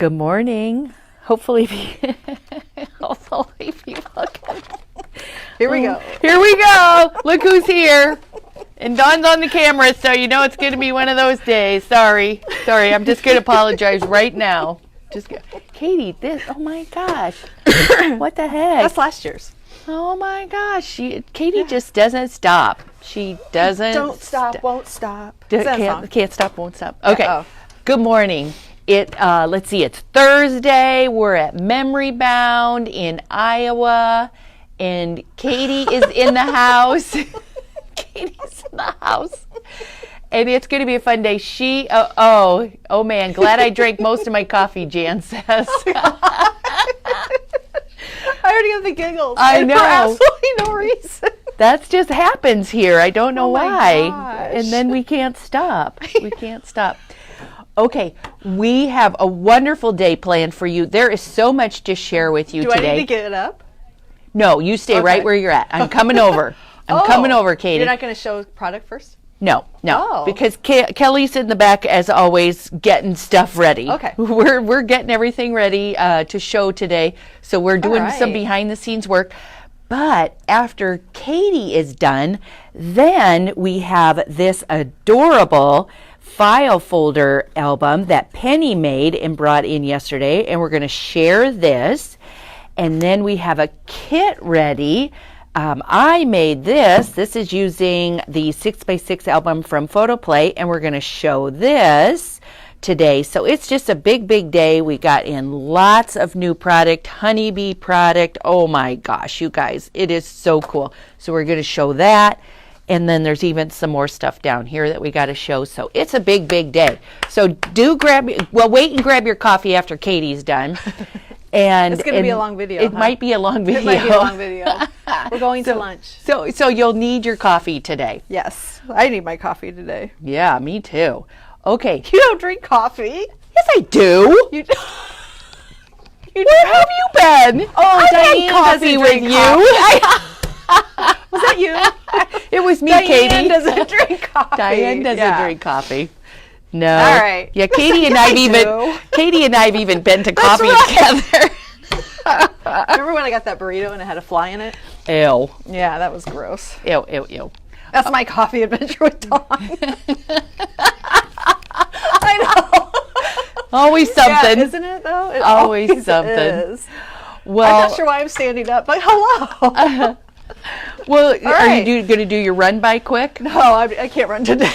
Good morning. Hopefully people can. Here we go. Here we go. Look who's here. And Dawn's on the camera, so you know it's going to be one of those days. Sorry. I'm just going to apologize right now. Katie, oh my gosh. What the heck? That's last year's. Oh my gosh. Katie just doesn't stop. She doesn't. Don't stop, won't stop. Can't stop, won't stop. Okay. Uh-oh. Good morning. Let's see, it's Thursday. We're at Memory Bound in Iowa, and Katie is in the house. Katie's in the house, and it's going to be a fun day. Oh man, glad I drank most of my coffee, Jan says. I already have the giggles. I know. For absolutely no reason. That just happens here. I don't know why. Gosh. And then we can't stop. Okay, we have a wonderful day planned for you. There is so much to share with you Do today. I need to get it up? No, you stay right where you're at. I'm coming over. Coming over, Katie. You're not going to show product first? No, Oh. because Kelly's in the back as always, getting stuff ready. Okay. We're getting everything ready to show today, so we're doing some right. behind the scenes work. But after Katie is done, then we have this adorable file folder album that Penny made and brought in yesterday, and we're going to share this. And then we have a kit ready. I made this. This is using the 6x6 album from Photoplay, and we're going to show this today. So it's just a big day. We got in lots of new product, honeybee product. Oh my gosh, you guys, it is so cool. So we're going to show that. And then there's even some more stuff down here that we got to show. So it's a big day. So wait and grab your coffee after Katie's done. And It's going to be a long video. It might be a long video. It might be a long video. We're going to lunch. So you'll need your coffee today. Yes. I need my coffee today. Yeah, me too. Okay. You don't drink coffee? Yes, I do. You Where have you been? Oh, I've Diane had coffee doesn't with drink you. Was that you? It was me, Diane Katie. doesn't drink coffee. Diane doesn't drink coffee. No. All right. Yeah, Katie and I've even been to coffee together. Remember when I got that burrito and it had a fly in it? Ew. Yeah, that was gross. Ew. That's my coffee adventure with Dawn. I know. Always something. Yeah, isn't it though? It Always something. Is. Well, I'm not sure why I'm standing up, but hello. Well, All are right. you going to do your run by quick? No, I can't run today.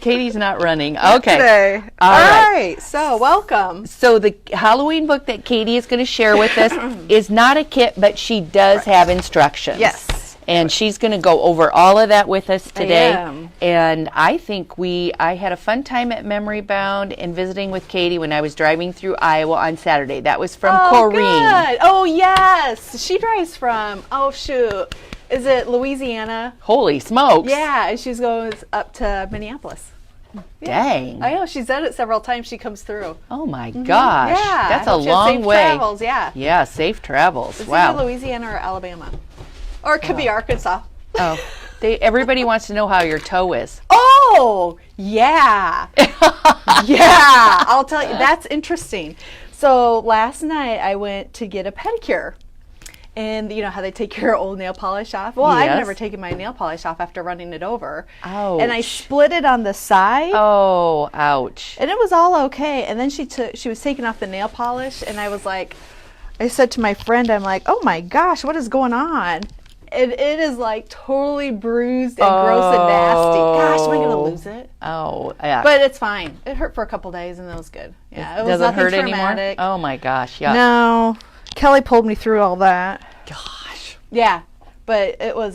Katie's not running. Okay. Today. All right. So welcome. So the Halloween book that Katie is going to share with us is not a kit, but she does have instructions. Yes. And she's going to go over all of that with us today. I am. And I think I had a fun time at Memory Bound and visiting with Katie when I was driving through Iowa on Saturday. That was from Corrine. Good. Oh, yes. She drives from, is it Louisiana? Holy smokes. Yeah, and she's going up to Minneapolis. Dang. I know, she's done it several times. She comes through. Oh my gosh. Yeah. That's I a hope she has long safe way. Travels, yeah. Yeah, safe travels. It's Wow. either Louisiana or Alabama. Or it could be Arkansas. Oh, everybody wants to know how your toe is. Oh, yeah. Yeah, I'll tell you. That's interesting. So last night I went to get a pedicure. And you know how they take your old nail polish off? Well, Yes. I've never taken my nail polish off after running it over. Ouch. And I split it on the side. Oh, ouch. And it was all okay. And then she was taking off the nail polish, and I was like, I said to my friend, I'm like, oh my gosh, what is going on? And it is like totally bruised and gross and nasty. Gosh, am I going to lose it? Oh, yeah. But it's fine. It hurt for a couple days, and it was good. Yeah, it was Does it nothing hurt traumatic. anymore? Oh my gosh, yeah. No, Kelly pulled me through all that. Gosh. Yeah, but it was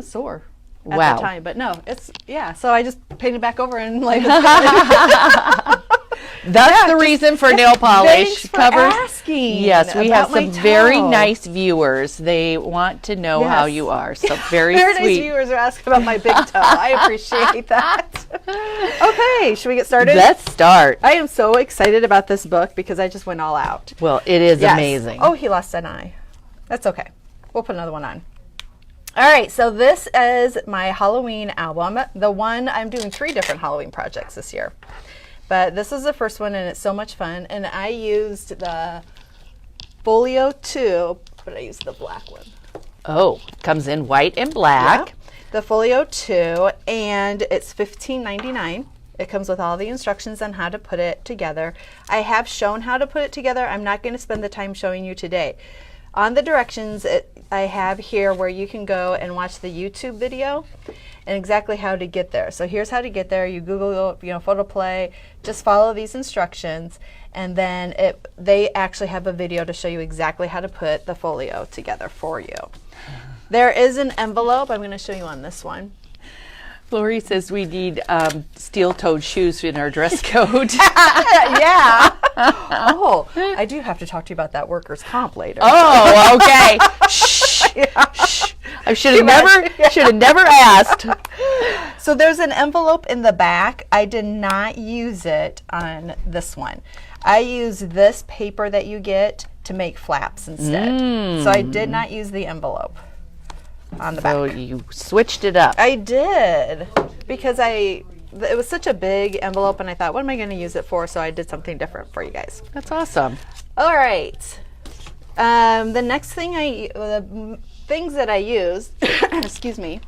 sore at Wow. the time. But no, so I just painted back over and like. That's the reason for nail polish Thanks for covers. asking Yes, we have about my some very toe. nice viewers. They want to know how Yes. you are. So very Very nice sweet. viewers are asking about my big toe. I appreciate that. Okay, should we get started? Let's start. I am so excited about this book because I just went all out. Well, it is Yes. amazing. Oh, he lost an eye. That's okay. We'll put another one on. All right, so this is my Halloween album. The one, I'm doing 3 different Halloween projects this year. But this is the first one, and it's so much fun. And I used the Folio 2, but I used the black one. Oh, comes in white and black. Yeah. The Folio 2, and it's $15.99. It comes with all the instructions on how to put it together. I have shown how to put it together. I'm not going to spend the time showing you today. On the directions, I have here where you can go and watch the YouTube video and exactly how to get there. So here's how to get there. You Google, PhotoPlay, just follow these instructions, and then they actually have a video to show you exactly how to put the folio together for you. There is an envelope. I'm going to show you on this one. Lori says we need steel-toed shoes in our dress code. Yeah. Oh, I do have to talk to you about that workers' comp later. Oh, okay. Shh. Shh. I should have never asked. So there's an envelope in the back. I did not use it on this one. I used this paper that you get to make flaps instead. So I did not use the envelope on the back. So you switched it up. I did, because it was such a big envelope, and I thought, what am I going to use it for? So I did something different for you guys. That's awesome. All right. The next thing the things that I used, excuse me,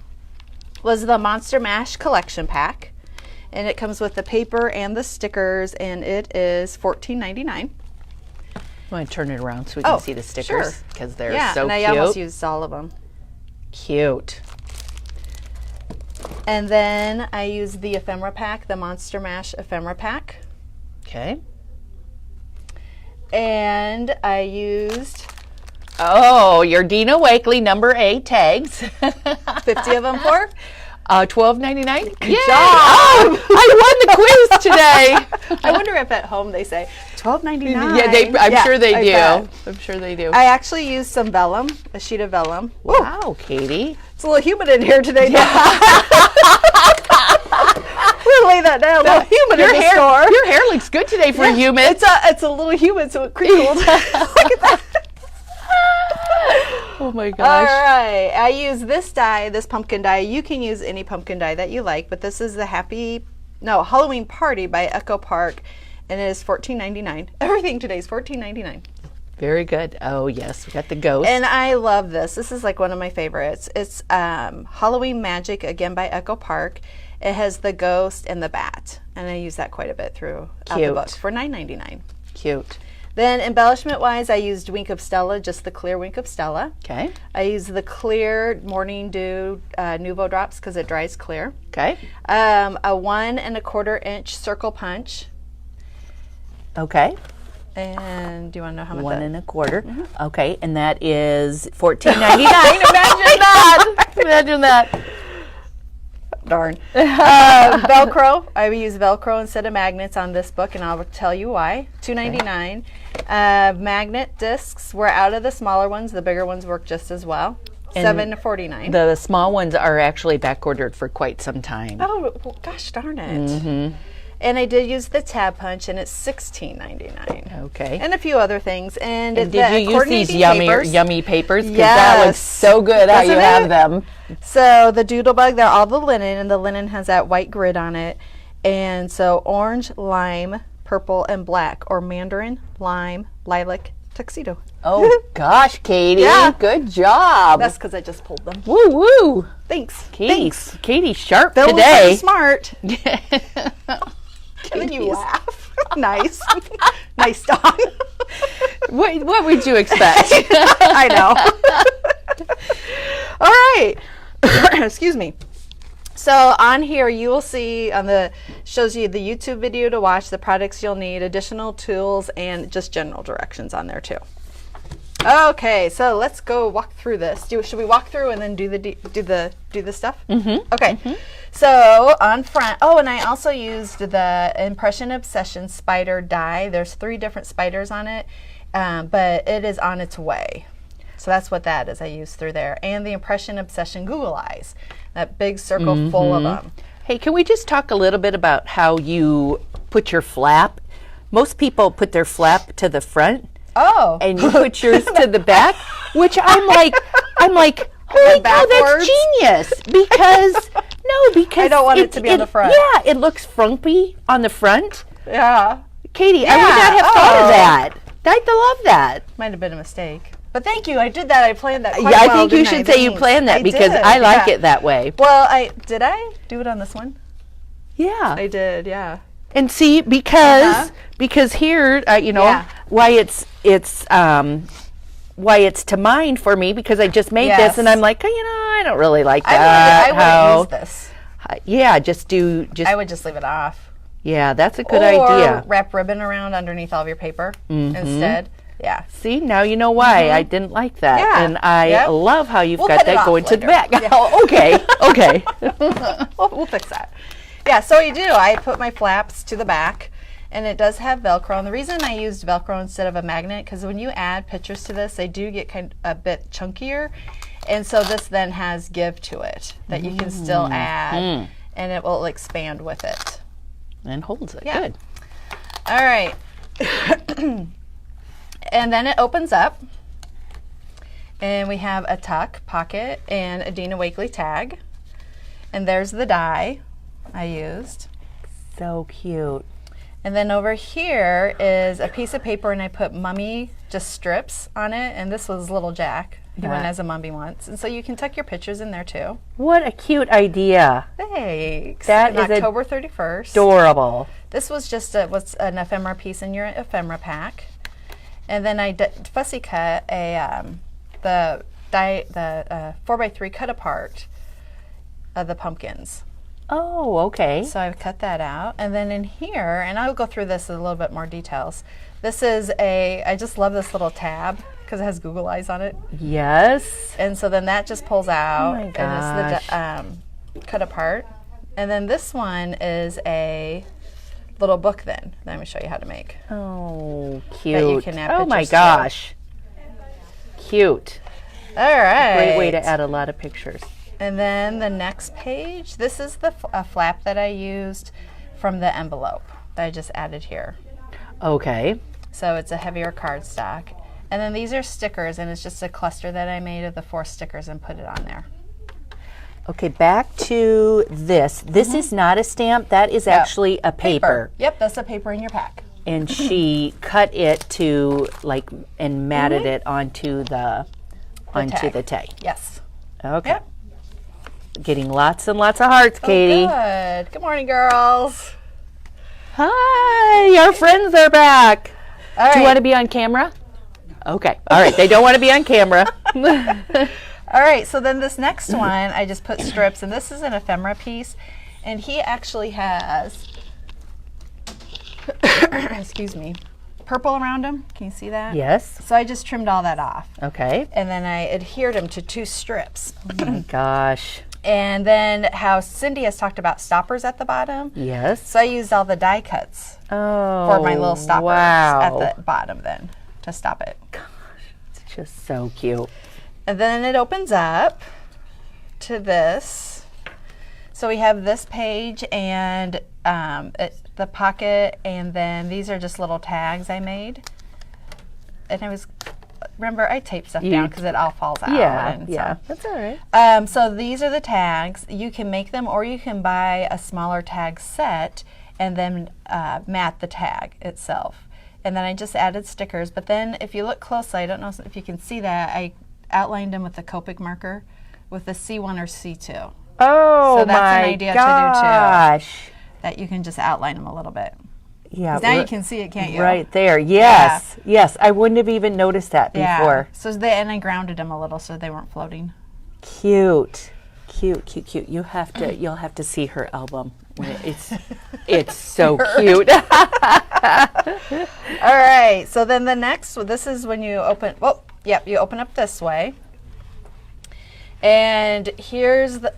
was the Monster Mash collection pack, and it comes with the paper and the stickers, and it is $14.99. Want to turn it around so we can see the stickers? Because they're so and I cute. almost used all of them. Cute. And then I used the ephemera pack, the Monster Mash ephemera pack. Okay. And I used your Dina Wakely number 8 tags. 50 of them for $12.99. Good job. Oh, I won the quiz today. I wonder if at home they say $12.99. Yeah, I'm sure they do. bet. I'm sure they do. I actually used some vellum, a sheet of vellum. Wow, Katie. It's a little humid in here today. We'll lay that down. A little humid in the store. Your hair looks good today for humid. It's a little humid, so it crinkled. Look at that. Oh my All gosh. right. I use this die, this pumpkin die. You can use any pumpkin die that you like, but this is the Halloween Party by Echo Park, and it is $14.99. Everything today is $14.99. Very good. Oh yes, we got the ghost. And I love this. This is like one of my favorites. It's Halloween Magic, again by Echo Park. It has the ghost and the bat, and I use that quite a bit throughout the book for $9.99. Cute. Then embellishment-wise, I used Wink of Stella, just the clear Wink of Stella. Okay. I used the clear Morning Dew Nuvo Drops because it dries clear. Okay. A 1 1/4 inch circle punch. Okay. And do you want to know how much? 1 1/4. Okay, and that is $14.99. Imagine that. Imagine that. Darn. Velcro. I use Velcro instead of magnets on this book, and I'll tell you why. $2.99. Magnet discs. We're out of the smaller ones. The bigger ones work just as well. $7.49. The small ones are actually back ordered for quite some time. Oh, well, gosh darn it. And I did use the tab punch, and it's $16.99. Okay. And a few other things. And did you use these yummy papers? Because Yes. that looks so good how you Doesn't have it? them. So the Doodlebug, they're all the linen, and the linen has that white grid on it. And so orange, lime, purple, and black, or mandarin, lime, lilac, tuxedo. Oh gosh, Katie. Yeah. Good job. That's because I just pulled them. Woo woo. Thanks. Katie's sharp Bill was today. pretty smart. And then you laugh. Nice. Nice dog. What would you expect? I know. All right. Excuse me. So on here you will see shows you the YouTube video to watch, the products you'll need, additional tools, and just general directions on there too. Okay, so let's go walk through this. Should we walk through and then do the stuff? Okay. So on front, and I also used the Impression Obsession spider die. There's 3 different spiders on it, but it is on its way. So that's what that is I used through there. And the Impression Obsession Google Eyes, that big circle full of them. Hey, can we just talk a little bit about how you put your flap? Most people put their flap to the front. Oh. And you put yours to the back, which I'm like, oh, that's genius. Because I don't want it to be on the front. Yeah, it looks frumpy on the front. Yeah. Katie, I would not have thought of that. I'd love that. Might have been a mistake. But thank you. I did that. I planned that quite Yeah, I well, think you didn't should I? say you Thanks. planned that because did, I like yeah. it that way. Well, did I do it on this one? Yeah. I did, yeah. And see, because here, Yeah. why it's to mind for me because I just made Yes. this and I'm like, I don't really like that. I would use this. Yeah, just I would just leave it off. yeah, that's a good or idea. wrap ribbon around underneath all of your paper instead. Yeah. See, now you know why I didn't like that. Yeah. And I Yep. love how you've We'll got cut it that off going to the later. back. Yeah. Oh, okay, okay. We'll fix that. Yeah, so you do. I put my flaps to the back, and it does have Velcro. And the reason I used Velcro instead of a magnet, because when you add pictures to this, they do get a bit chunkier. And so this then has give to it that you can still add, and it will expand with it. And holds it. Yeah. Good. All right. And then it opens up, and we have a tuck pocket and a Dina Wakley tag. And there's the die I used. So cute. And then over here is a piece of paper, and I put mummy just strips on it. And this was little Jack. He went as a mummy once. And so you can tuck your pictures in there too. What a cute idea. Thanks. That And is October 31st. Adorable. This was just what's an ephemera piece in your ephemera pack. And then I fussy cut the 4x3 cut apart of the pumpkins. Oh, okay. So I've cut that out. And then in here, and I'll go through this in a little bit more details. This is I just love this little tab because it has Google eyes on it. Yes. And so then that just pulls out. my And it's the cut apart. And then this one is a little book then. Let me show you how to make. Oh, cute. you can add oh my pictures to. gosh. Cute. All right. Great way to add a lot of pictures. And then the next page, this is the flap that I used from the envelope that I just added here. Okay. So it's a heavier cardstock. And then these are stickers, and it's just a cluster that I made of the 4 stickers and put it on there. Okay, back to this. This is not a stamp. That is actually a paper. Yep, that's the paper in your pack. And she cut it to and matted it onto the tag. tag. Yes. Okay. Yep. Getting lots and lots of hearts, Katie. Good. Good morning, girls. Hi, our friends are back. All right. Do you want to be on camera? Okay. All right. They don't want to be on camera. All right, so then this next one, I just put strips, and this is an ephemera piece, and he actually has, excuse me, purple around him. Can you see that? Yes. So I just trimmed all that off, Okay. and then I adhered them to 2 strips. Oh my gosh. And then how Cindy has talked about stoppers at the bottom. Yes. So I used all the die cuts Oh. for my little stoppers wow. at the bottom then to stop it. It's just so cute. And then it opens up to this. So we have this page and the pocket, and then these are just little tags I made. And remember, I tape stuff down because it all falls out. Yeah. and Yeah. So. That's all right. So these are the tags. You can make them, or you can buy a smaller tag set and then mat the tag itself. And then I just added stickers. But then if you look closely, I don't know if you can see that, I outlined them with the Copic marker with the C1 or C2. Oh So that's my an idea to do, too. gosh. That you can just outline them a little bit. Yeah. 'Cause now you can see it, can't you? Right there. Yes. Yes. I wouldn't have even noticed that Yeah. before. So and I grounded them a little so they weren't floating. Cute. Cute, cute, cute. You'll have to see her album. It's so cute. All right. So then the next, this is when you open. Well, yep. You open up this way, and here's the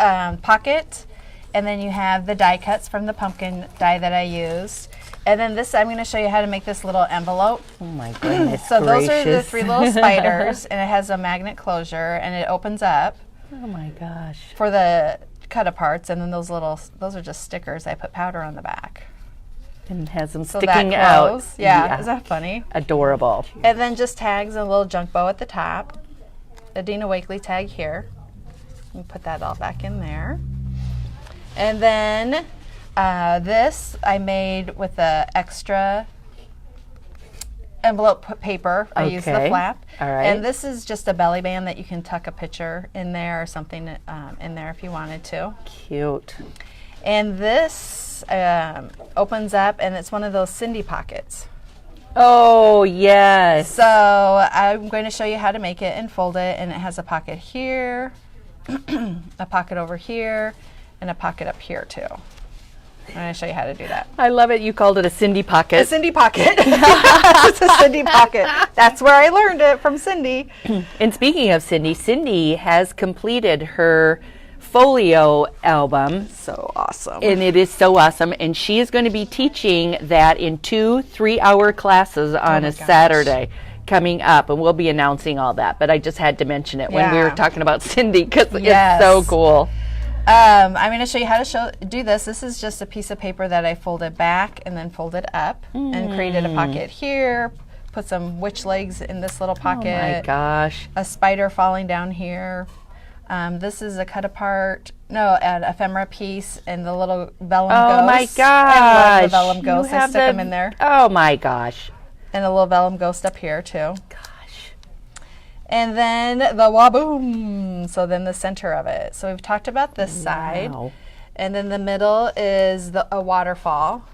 pocket, and then you have the die cuts from the pumpkin die that I used, and then this I'm going to show you how to make this little envelope. Oh my goodness So those are the gracious. 3 little spiders, and it has a magnet closure, and it opens up Oh my gosh. for the cut aparts, and then those are just stickers. I put powder on the back. And has them So sticking that out. close. Yeah, isn't that funny? Adorable. And then just tags and a little junk bow at the top. A Dina Wakley tag here. And put that all back in there. And then This I made with the extra envelope paper. I used the Okay. flap. All right. And this is just a belly band that you can tuck a picture in there or something in there if you wanted to. Cute. And this opens up, and it's one of those Cindy pockets. Oh, yes. So I'm going to show you how to make it and fold it, and it has a pocket here, a pocket over here, and a pocket up here too. I'm going to show you how to do that. I love it. You called it a Cindy A pocket. Cindy pocket. It's a Cindy pocket. That's where I learned it, from Cindy. And speaking of Cindy, Cindy has completed her folio album. So awesome. And it is so awesome. And she is going to be teaching that in 2 3-hour classes on my a gosh. Saturday coming up. And we'll be announcing all that. But I just had to mention it when we were Yeah. talking about Cindy because Yes. it's so cool. I'm going to show you how to do this. This is just a piece of paper that I folded back and then folded up and created a pocket here. Put some witch legs in this little pocket. Oh my gosh. A spider falling down here. This is a cut apart, an ephemera piece, and the little vellum ghosts. Oh my gosh. I love the vellum You ghosts. I have stick them in there. Oh my gosh. And a little vellum ghost up here too. Gosh. And then the waboom. So then the center of it. So we've talked about this side. Wow. And then the middle is a waterfall.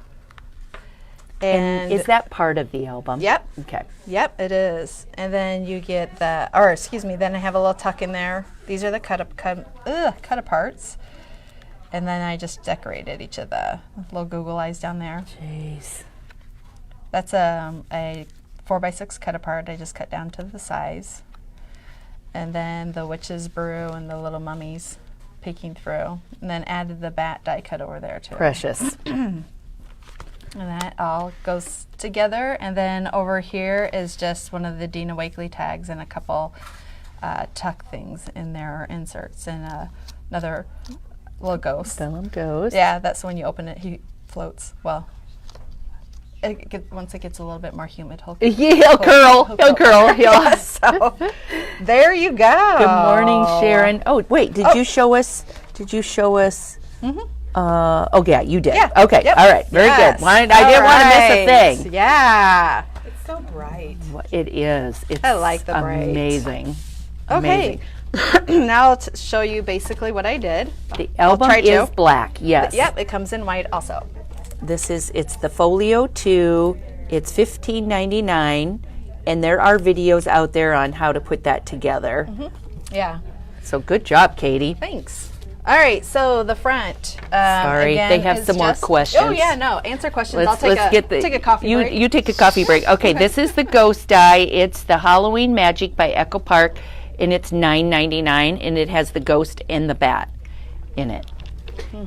And Is that part of the album? Yep. Okay. Yep, it is. And then you get then I have a little tuck in there. These are the cut aparts. And then I just decorated each of the little Google eyes down there. Jeez. That's a 4x6 cut apart. I just cut down to the size. And then the witch's brew and the little mummies peeking through. And then added the bat die cut over there too. Precious. And that all goes together. And then over here is just one of the Dina Wakely tags and a couple tuck things in there, or inserts, and another little ghost. Vellum goes. Yeah, that's when you open it, he floats. Well, once it gets a little bit more humid, he'll He'll curl. He'll curl. Yeah, so there you go. Good morning, Sharon. Oh, wait. Did you show us? Mm-hmm. Oh, yeah, you did. Yeah. Okay. Yep. All right. Very Yes. good. I didn't want to miss a thing. Yeah. It's so bright. It is. It's I like the bright. amazing. Okay. Amazing. Now I'll show you basically what I did. The album try to. is black. Yes. Yep, it comes in white also. It's the Folio 2. It's $15.99, and there are videos out there on how to put that together. Yeah. So good job, Katie. Thanks. All right, so the front. Sorry, again, they have is some more just- questions. Oh yeah, no, answer questions. Let's I'll get the take a coffee break. You take a coffee break. Okay, this is the Ghost Die. It's the Halloween Magic by Echo Park, and it's $9.99, and it has the ghost and the bat in it.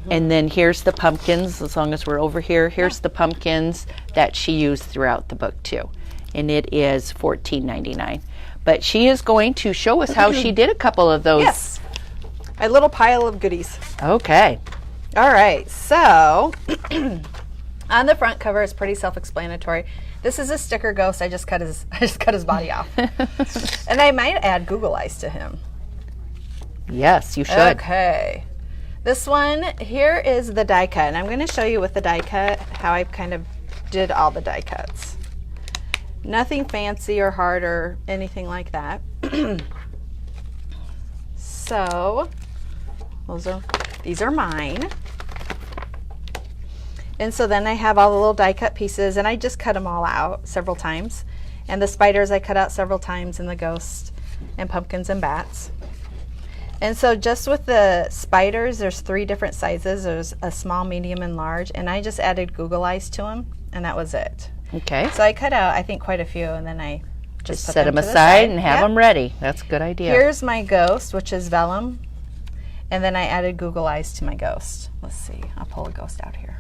And then here's the pumpkins. As long as we're over here, here's the pumpkins that she used throughout the book too, and it is $14.99. But she is going to show us how she did a couple of those. Yes. A little pile of goodies. Okay. All right, so on the front cover, it's pretty self-explanatory. This is a sticker ghost. I just cut his body off, and I might add Google eyes to him. Yes, you should. Okay. This one here is the die cut, and I'm going to show you with the die cut how I kind of did all the die cuts. Nothing fancy or hard or anything like that. So these are mine. And so then I have all the little die cut pieces, and I just cut them all out several times. And the spiders I cut out several times, and the ghosts and pumpkins and bats. And so just with the spiders, there's 3 different sizes. There's a small, medium, and large. And I just added Google eyes to them, and that was it. Okay. So I cut out, I think, quite a few, and then I just put set them to the aside side. and have Yep. them ready. That's a good idea. Here's my ghost, which is vellum. And then I added Google eyes to my ghost. Let's see. I'll pull a ghost out here.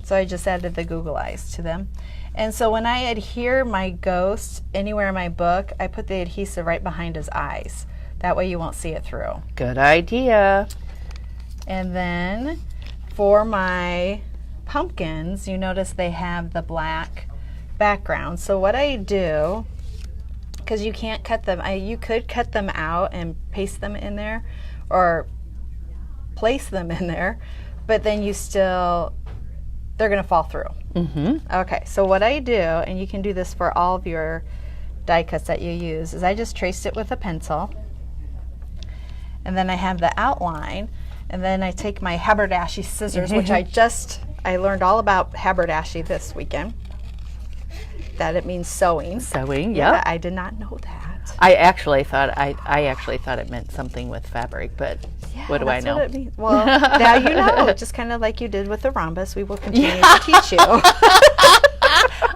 So I just added the Google eyes to them. And so when I adhere my ghost anywhere in my book, I put the adhesive right behind his eyes. That way you won't see it through. Good idea. And then for my pumpkins, you notice they have the black background. So what I do, because you can't cut them, you could cut them out and paste them in there, or place them in there, but then they're going to fall through. Okay, so what I do, and you can do this for all of your die cuts that you use, is I just traced it with a pencil, and then I have the outline, and then I take my haberdashy scissors, which I learned all about haberdashy this weekend, that it means sewing. Sewing, Yeah, yep. I did not know that. I actually thought it meant something with fabric, but what do I That's know? what it means. Well, now you know. Just kind of like you did with the rhombus, we will continue to teach you.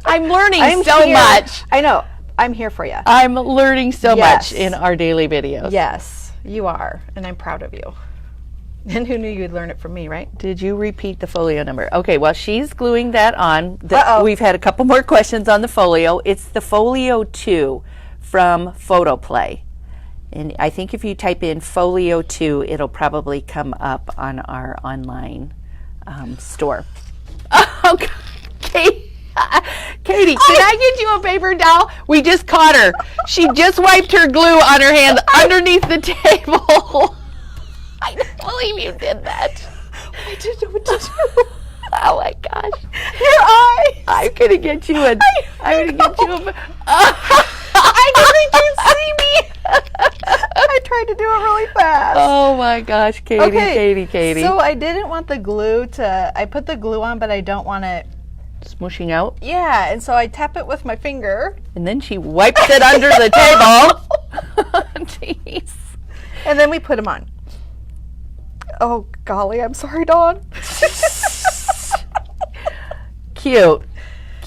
I'm learning I'm so here. much. I know. I'm here for you. I'm learning so Yes. much in our daily videos. Yes, you are, and I'm proud of you. And who knew you'd learn it from me, right? Did you repeat the folio number? Okay, well, she's gluing that on. Uh-oh. We've had a couple more questions on the folio. It's the Folio 2 from PhotoPlay. And I think if you type in Folio 2, it'll probably come up on our online store. Oh, God. Katie, can I get you a paper towel? We just caught her. She just wiped her glue on her hand underneath the table. I don't believe you did that. I didn't know what to do. Oh my gosh. Your eyes. I'm gonna get you a. I'm gonna get you a. I didn't think you'd see me. I tried to do it really fast. Oh my gosh, Katie, Katie. So I didn't want the glue to. I put the glue on, but I don't want it. Smooshing out, Yeah, and so I tap it with my finger, and then she wipes it under the table. Jeez. and then we put them on. Oh golly, I'm sorry, Dawn. Cute.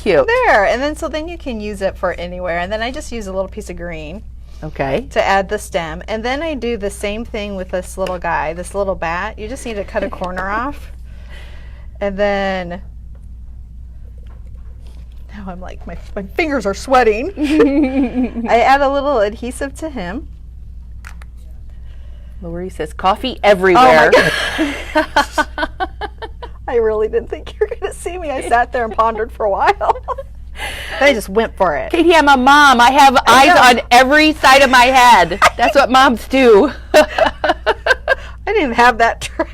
There, and then you can use it for anywhere. And then I just use a little piece of green Okay. to add the stem, and then I do the same thing with this little guy, this little bat. You just need to cut a corner off, and then now I'm like my fingers are sweating. I add a little adhesive to him. Lori says coffee everywhere. Oh I really didn't think you were going to see me. I sat there and pondered for a while. Then I just went for it. Katie, I'm a mom. I have eyes on every side of my head. That's what moms do. I didn't have that trick.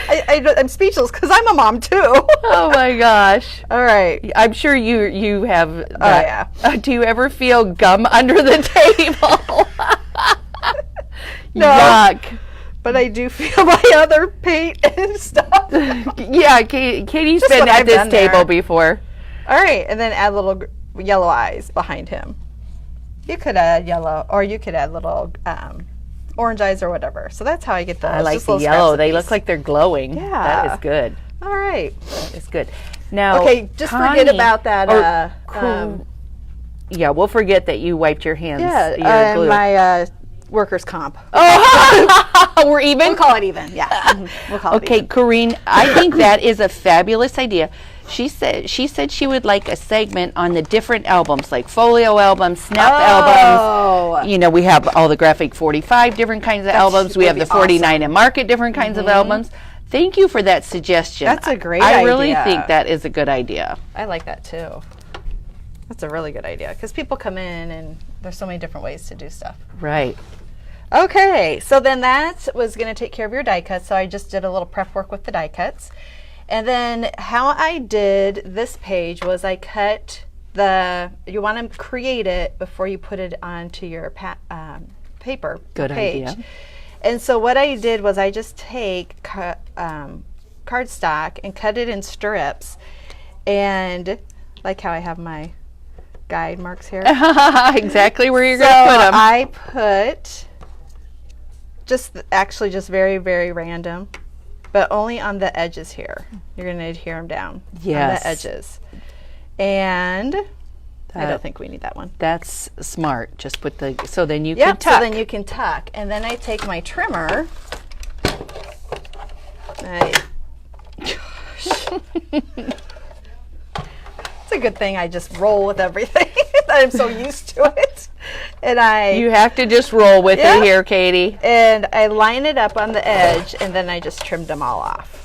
I'm speechless because I'm a mom too. Oh my gosh. All right. I'm sure you have that. Oh, yeah. Do you ever feel gum under the table? No. Yuck. But I do feel my other paint and stuff. Yeah, Katie's Just been what at I've this done table there. before. All right, and then add little yellow eyes behind him. You could add yellow, or you could add little orange eyes or whatever. So that's how I get those. I like just the little scraps yellow. of They these. look like they're glowing. Yeah. That is good. All right. That is good. Now, Okay, just Connie- forget about that. Yeah, we'll forget that you wiped your hands. Yeah, your glue. my workers' comp. Oh, we're even? We'll call it even. Yeah, we'll call it Okay, even. Corinne, I think that is a fabulous idea. She said she would like a segment on the different albums, like folio albums, snap albums. You know, we have all the Graphic 45 different kinds of albums. We would have be the 49 and Market different kinds of albums. Thank you for that suggestion. That's a great I really idea. think that is a good idea. I like that too. That's a really good idea because people come in and there's so many different ways to do stuff. Right. Okay, so then that was going to take care of your die cuts. So I just did a little prep work with the die cuts. And then how I did this page was I cut you want to create it before you put it onto your paper Good page. idea. And so what I did was I just take cardstock and cut it in strips, and like how I have my guide marks here. Exactly where you're So going to put them. I put just very, very random, but only on the edges here. You're going to adhere them down on Yes. the edges. And I don't think we need that one. That's smart. Just put so then you can Yep, tuck. so then you can tuck. And then I take my trimmer. It's a good thing I just roll with everything. I'm so used to it. And You have to just roll with Yeah. it here, Katie. and I line it up on the edge, and then I just trimmed them all off.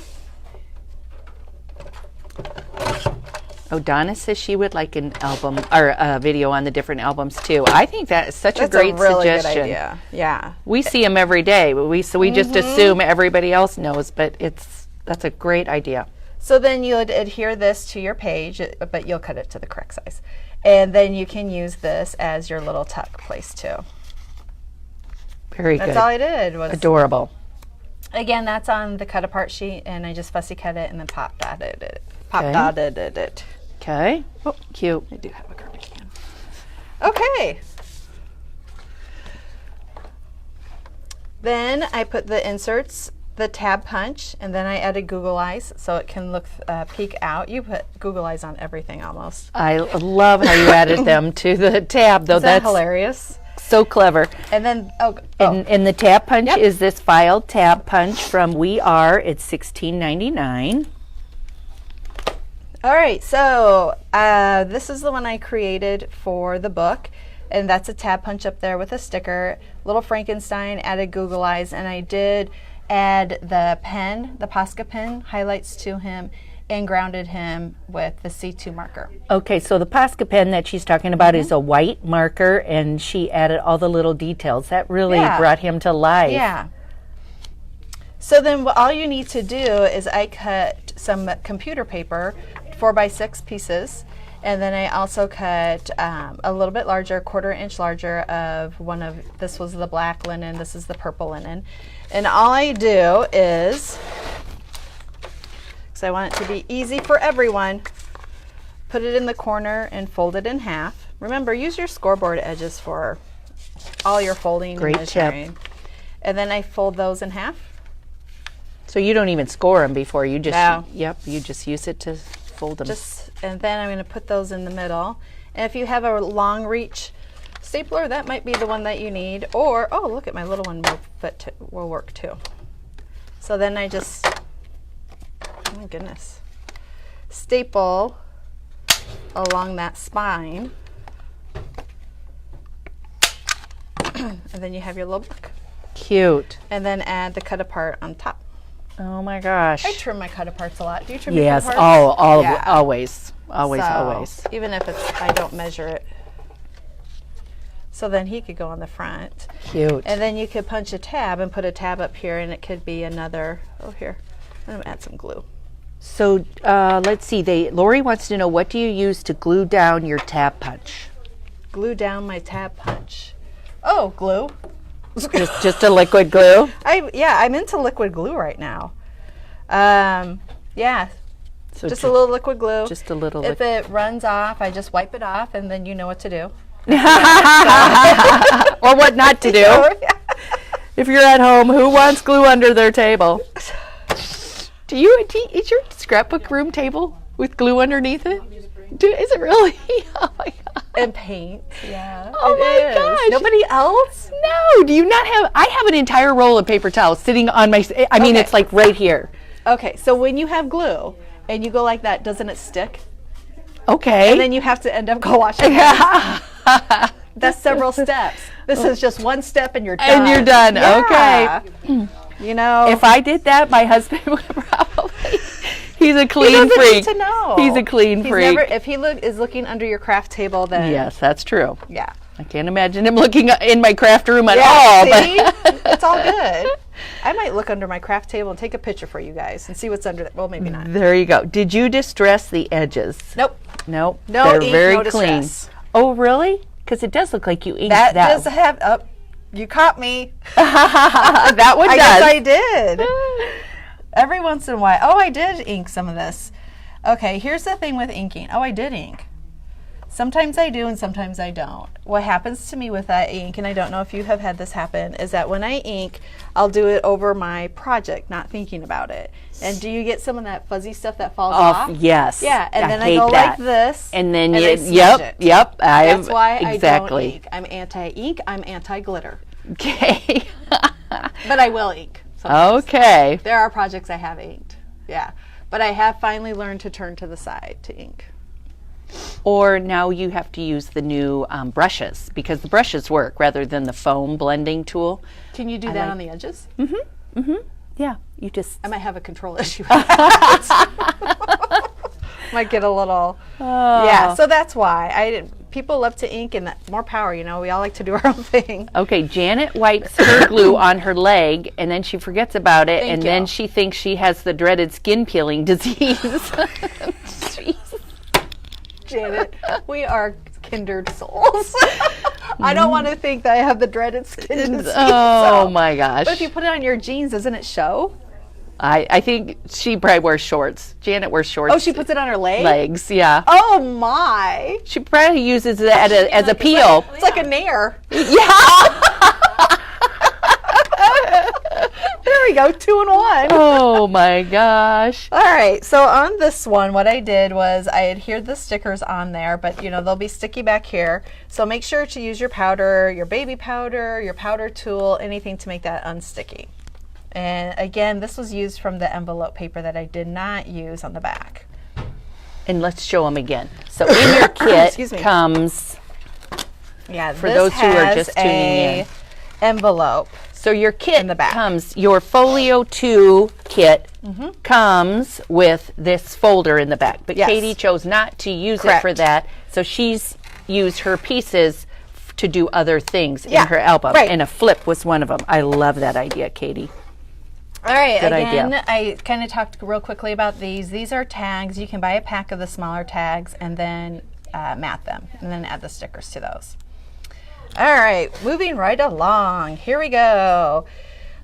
Oh, Donna says she would like an album or a video on the different albums too. I think that is such a great really suggestion. good idea. Yeah. We see them every day, but we just assume everybody else knows. But that's a great idea. So then you'll adhere this to your page, but you'll cut it to the correct size, and then you can use this as your little tuck place too. Very good. That's all I did was Adorable. Again, that's on the cut apart sheet, and I just fussy cut it and then pop dotted it. Okay. Oh, cute. I do have a garbage can. Okay. Then I put the inserts, the tab punch, and then I added Google Eyes so it can look peek out. You put Google Eyes on everything almost. I love how you added them to the tab, though. That's That's hilarious. so clever. And then And the tab punch Yep. is this filed tab punch from We Are. It's $16.99. All right, so this is the one I created for the book, and that's a tab punch up there with a sticker. Little Frankenstein, added Google Eyes, and I did add the pen, the Posca pen, highlights to him, and grounded him with the C2 marker. Okay, so the Posca pen that she's talking about is a white marker, and she added all the little details. That really Yeah. brought him to life. Yeah. So then all you need to do is I cut some computer paper, 4x6 pieces, and then I also cut a little bit larger, 1/4 inch larger of this was the black linen, this is the purple linen. And all I do is, because I want it to be easy for everyone, put it in the corner and fold it in half. Remember, use your scoreboard edges for all your folding Great and tip. measuring. And then I fold those in half. So you don't even score them before you just No. you just use it to fold them. And then I'm going to put those in the middle. And if you have a long reach stapler, that might be the one that you need. Or, oh, look at my little one will work too. So then I just, oh my goodness, staple along that spine. And then you have your little book. Cute. And then add the cut apart on top. Oh my gosh. I trim my cut aparts a lot. Do you trim your Yes. cut aparts? Yeah. Always. Always. So, Always. even if I don't measure it. So then he could go on the front. Cute. And then you could punch a tab and put a tab up here, and it could be another, here. I'm going to add some glue. So let's see. Lori wants to know, what do you use to glue down your tab punch? Glue down my tab punch. Oh, glue. Just a liquid glue? I'm into liquid glue right now. Yeah, So just a little liquid glue. Just a little. If it runs off, I just wipe it off, and then you know what to do. Or what not to do. If you're at home, who wants glue under their table? Is your scrapbook room table with glue underneath it? Is it really? Oh my god. And paint. Yeah. Oh it my is. gosh. Nobody else? No, do you not have? I have an entire roll of paper towels sitting on my. I mean, Okay. it's like right here. Okay, so when you have glue and you go like that, doesn't it stick? Okay. And then you have to end up go washing. That's several steps. This is just one step and you're done. And you're done. Yeah. Okay. You know, If I did that, my husband would probably. He's a he clean doesn't freak. need to know. He's a clean freak. If he is looking under your craft table, then Yes, that's true. yeah. I can't imagine him looking in my craft room at Yeah, all. see? But It's all good. I might look under my craft table and take a picture for you guys and see what's under it. Well, maybe not. there you go. Did you distress the edges? Nope. Nope. No They're ink, very no clean. distress. Oh, really? Because it does look like you inked That that. does have up. You caught me. That one I does. guess I did. Every once in a while. Oh, I did ink some of this. Okay, here's the thing with inking. Oh, I did ink. Sometimes I do and sometimes I don't. What happens to me with that ink, and I don't know if you have had this happen, is that when I ink, I'll do it over my project, not thinking about it. And do you get some of that fuzzy stuff that falls off? Yes. Yeah, and then I hate go that. like this. And then I you, smudge it. yep. That's why I don't exactly. ink. I'm anti-ink. I'm anti-glitter. Okay. But I will ink. sometimes. Okay. There are projects I have inked. Yeah. But I have finally learned to turn to the side to ink. Or now you have to use the new brushes, because the brushes work rather than the foam blending tool. Can you do that on the edges? Yeah, you just. I might have a control issue. Might get a little. Oh. Yeah, so that's why people love to ink, and more power. You know, we all like to do our own thing. Okay, Janet wipes her glue on her leg, and then she forgets about it, Thank then you. she thinks she has the dreaded skin peeling disease. Jeez. Janet, we are kindred souls. I don't want to think that I have the dreaded skin disease. Oh so. my gosh. But if you put it on your jeans, doesn't it show? I think she probably wears shorts. Janet wears shorts. Oh, she puts it on her leg? legs, yeah. Oh my. She probably uses it as a peel. It's like a nair. Yeah. There we go, 2 in 1. Oh my gosh. All right, so on this one, what I did was I adhered the stickers on there, but you know, they'll be sticky back here. So make sure to use your powder, your baby powder, your powder tool, anything to make that unsticky. And again, this was used from the envelope paper that I did not use on the back. And let's show them again. So in your kit Excuse me. comes, Yeah, for those who are just tuning in. Envelope. So your kit In the back. comes, your Folio 2 kit comes with this folder in the back. But Yes. Katie chose not to use it Correct. for that. So she's used her pieces to do other things Yeah, in her album. right. And a flip was one of them. I love that idea, Katie. All right, Good again, idea. I kind of talked real quickly about these. These are tags. You can buy a pack of the smaller tags and then mat them and then add the stickers to those. All right, moving right along. Here we go.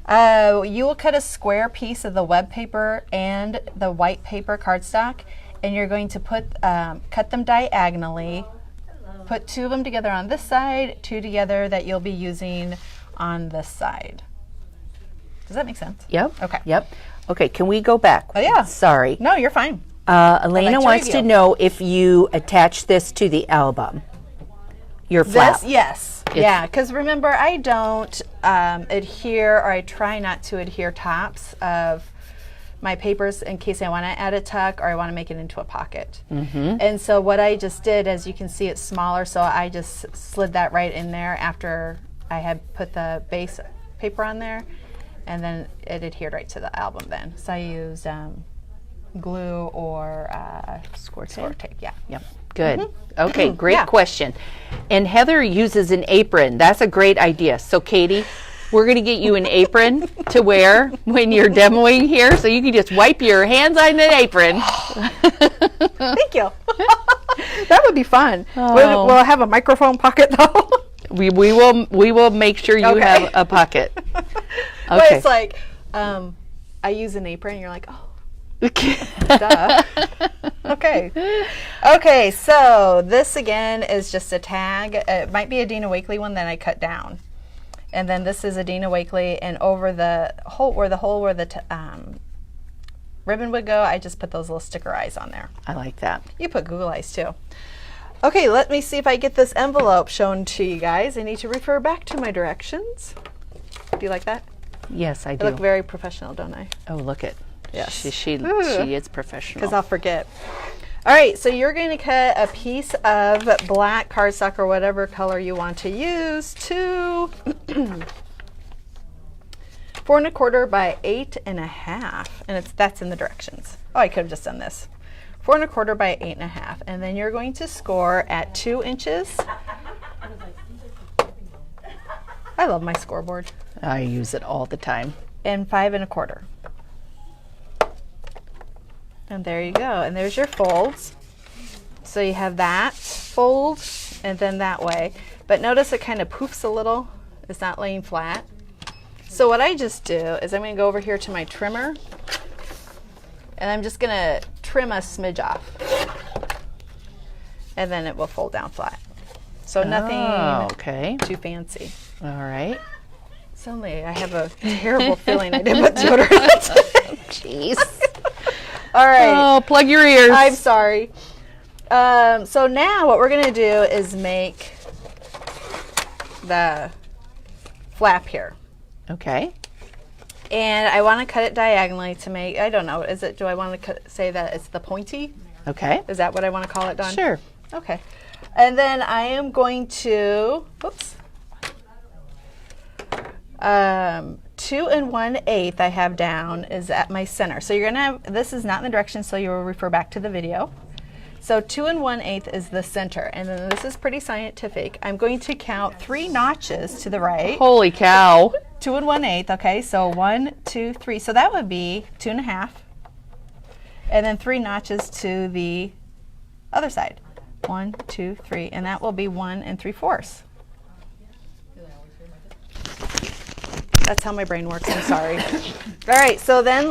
You will cut a square piece of the web paper and the white paper cardstock, and you're going to cut them diagonally. Put 2 of them together on this side, 2 together that you'll be using on this side. Does that make sense? Yep. Okay. Yep. Okay, can we go back? Oh, yeah. Sorry. No, you're fine. Elena to wants to review. know if you attach this to the album. Your flap. This, yes. Yeah, because remember, I don't adhere, or I try not to adhere tops of my papers in case I want to add a tuck or I want to make it into a pocket. And so what I just did, as you can see, it's smaller, so I just slid that right in there after I had put the base paper on there, and then it adhered right to the album then. So I used glue or score tape. Yeah. Yep. Good. Okay, great Yeah. question. And Heather uses an apron. That's a great idea. So Katie, we're going to get you an apron to wear when you're demoing here, so you can just wipe your hands on the apron. Thank you. That would be fun. Oh. Will I have a microphone pocket though? We will make sure you Okay. have a pocket. But Okay. it's like, I use an apron, and you're like, oh, duh. Okay. Okay, so this again is just a tag. It might be a Dina Wakley one that I cut down. And then this is a Dina Wakley, and over the hole where the ribbon would go, I just put those little sticker eyes on there. I like that. You put Google eyes too. Okay, let me see if I get this envelope shown to you guys. I need to refer back to my directions. Do you like that? Yes, I I do. look very professional, don't I? Oh, look it. Yes. She is professional. Because I'll forget. All right, so you're going to cut a piece of black cardstock or whatever color you want to use to 4 1/4 by 8 1/2, and that's in the directions. Oh, I could have just done this. 4 1/4 by 8 1/2, and then you're going to score at 2 inches. I love my scoreboard. I use it all the time. And 5 1/4. And there you go. And there's your folds. So you have that fold and then that way. But notice it kind of poofs a little. It's not laying flat. So what I just do is I'm going to go over here to my trimmer, and I'm just going to trim a smidge off. And then it will fold down flat. So nothing okay. too fancy. All right. Suddenly I have a terrible feeling I didn't put deodorant. Jeez. All right. Oh, plug your ears. I'm sorry. So now what we're going to do is make the flap here. Okay. And I want to cut it diagonally to make, I don't know, do I want to say that it's the pointy? Okay. Is that what I want to call it, Dawn? Sure. Okay. And then I am going to, 2 1/8 I have down is at my center. So you're going to have, this is not in the direction, so you will refer back to the video. So 2 1/8 is the center, and then this is pretty scientific. I'm going to count 3 notches to the right. Holy cow. 2 1/8. Okay, so 1, 2, 3. So that would be 2 1/2, and then 3 notches to the other side. 1, 2, 3, and that will be 1 3/4. That's how my brain works. I'm sorry. All right, so then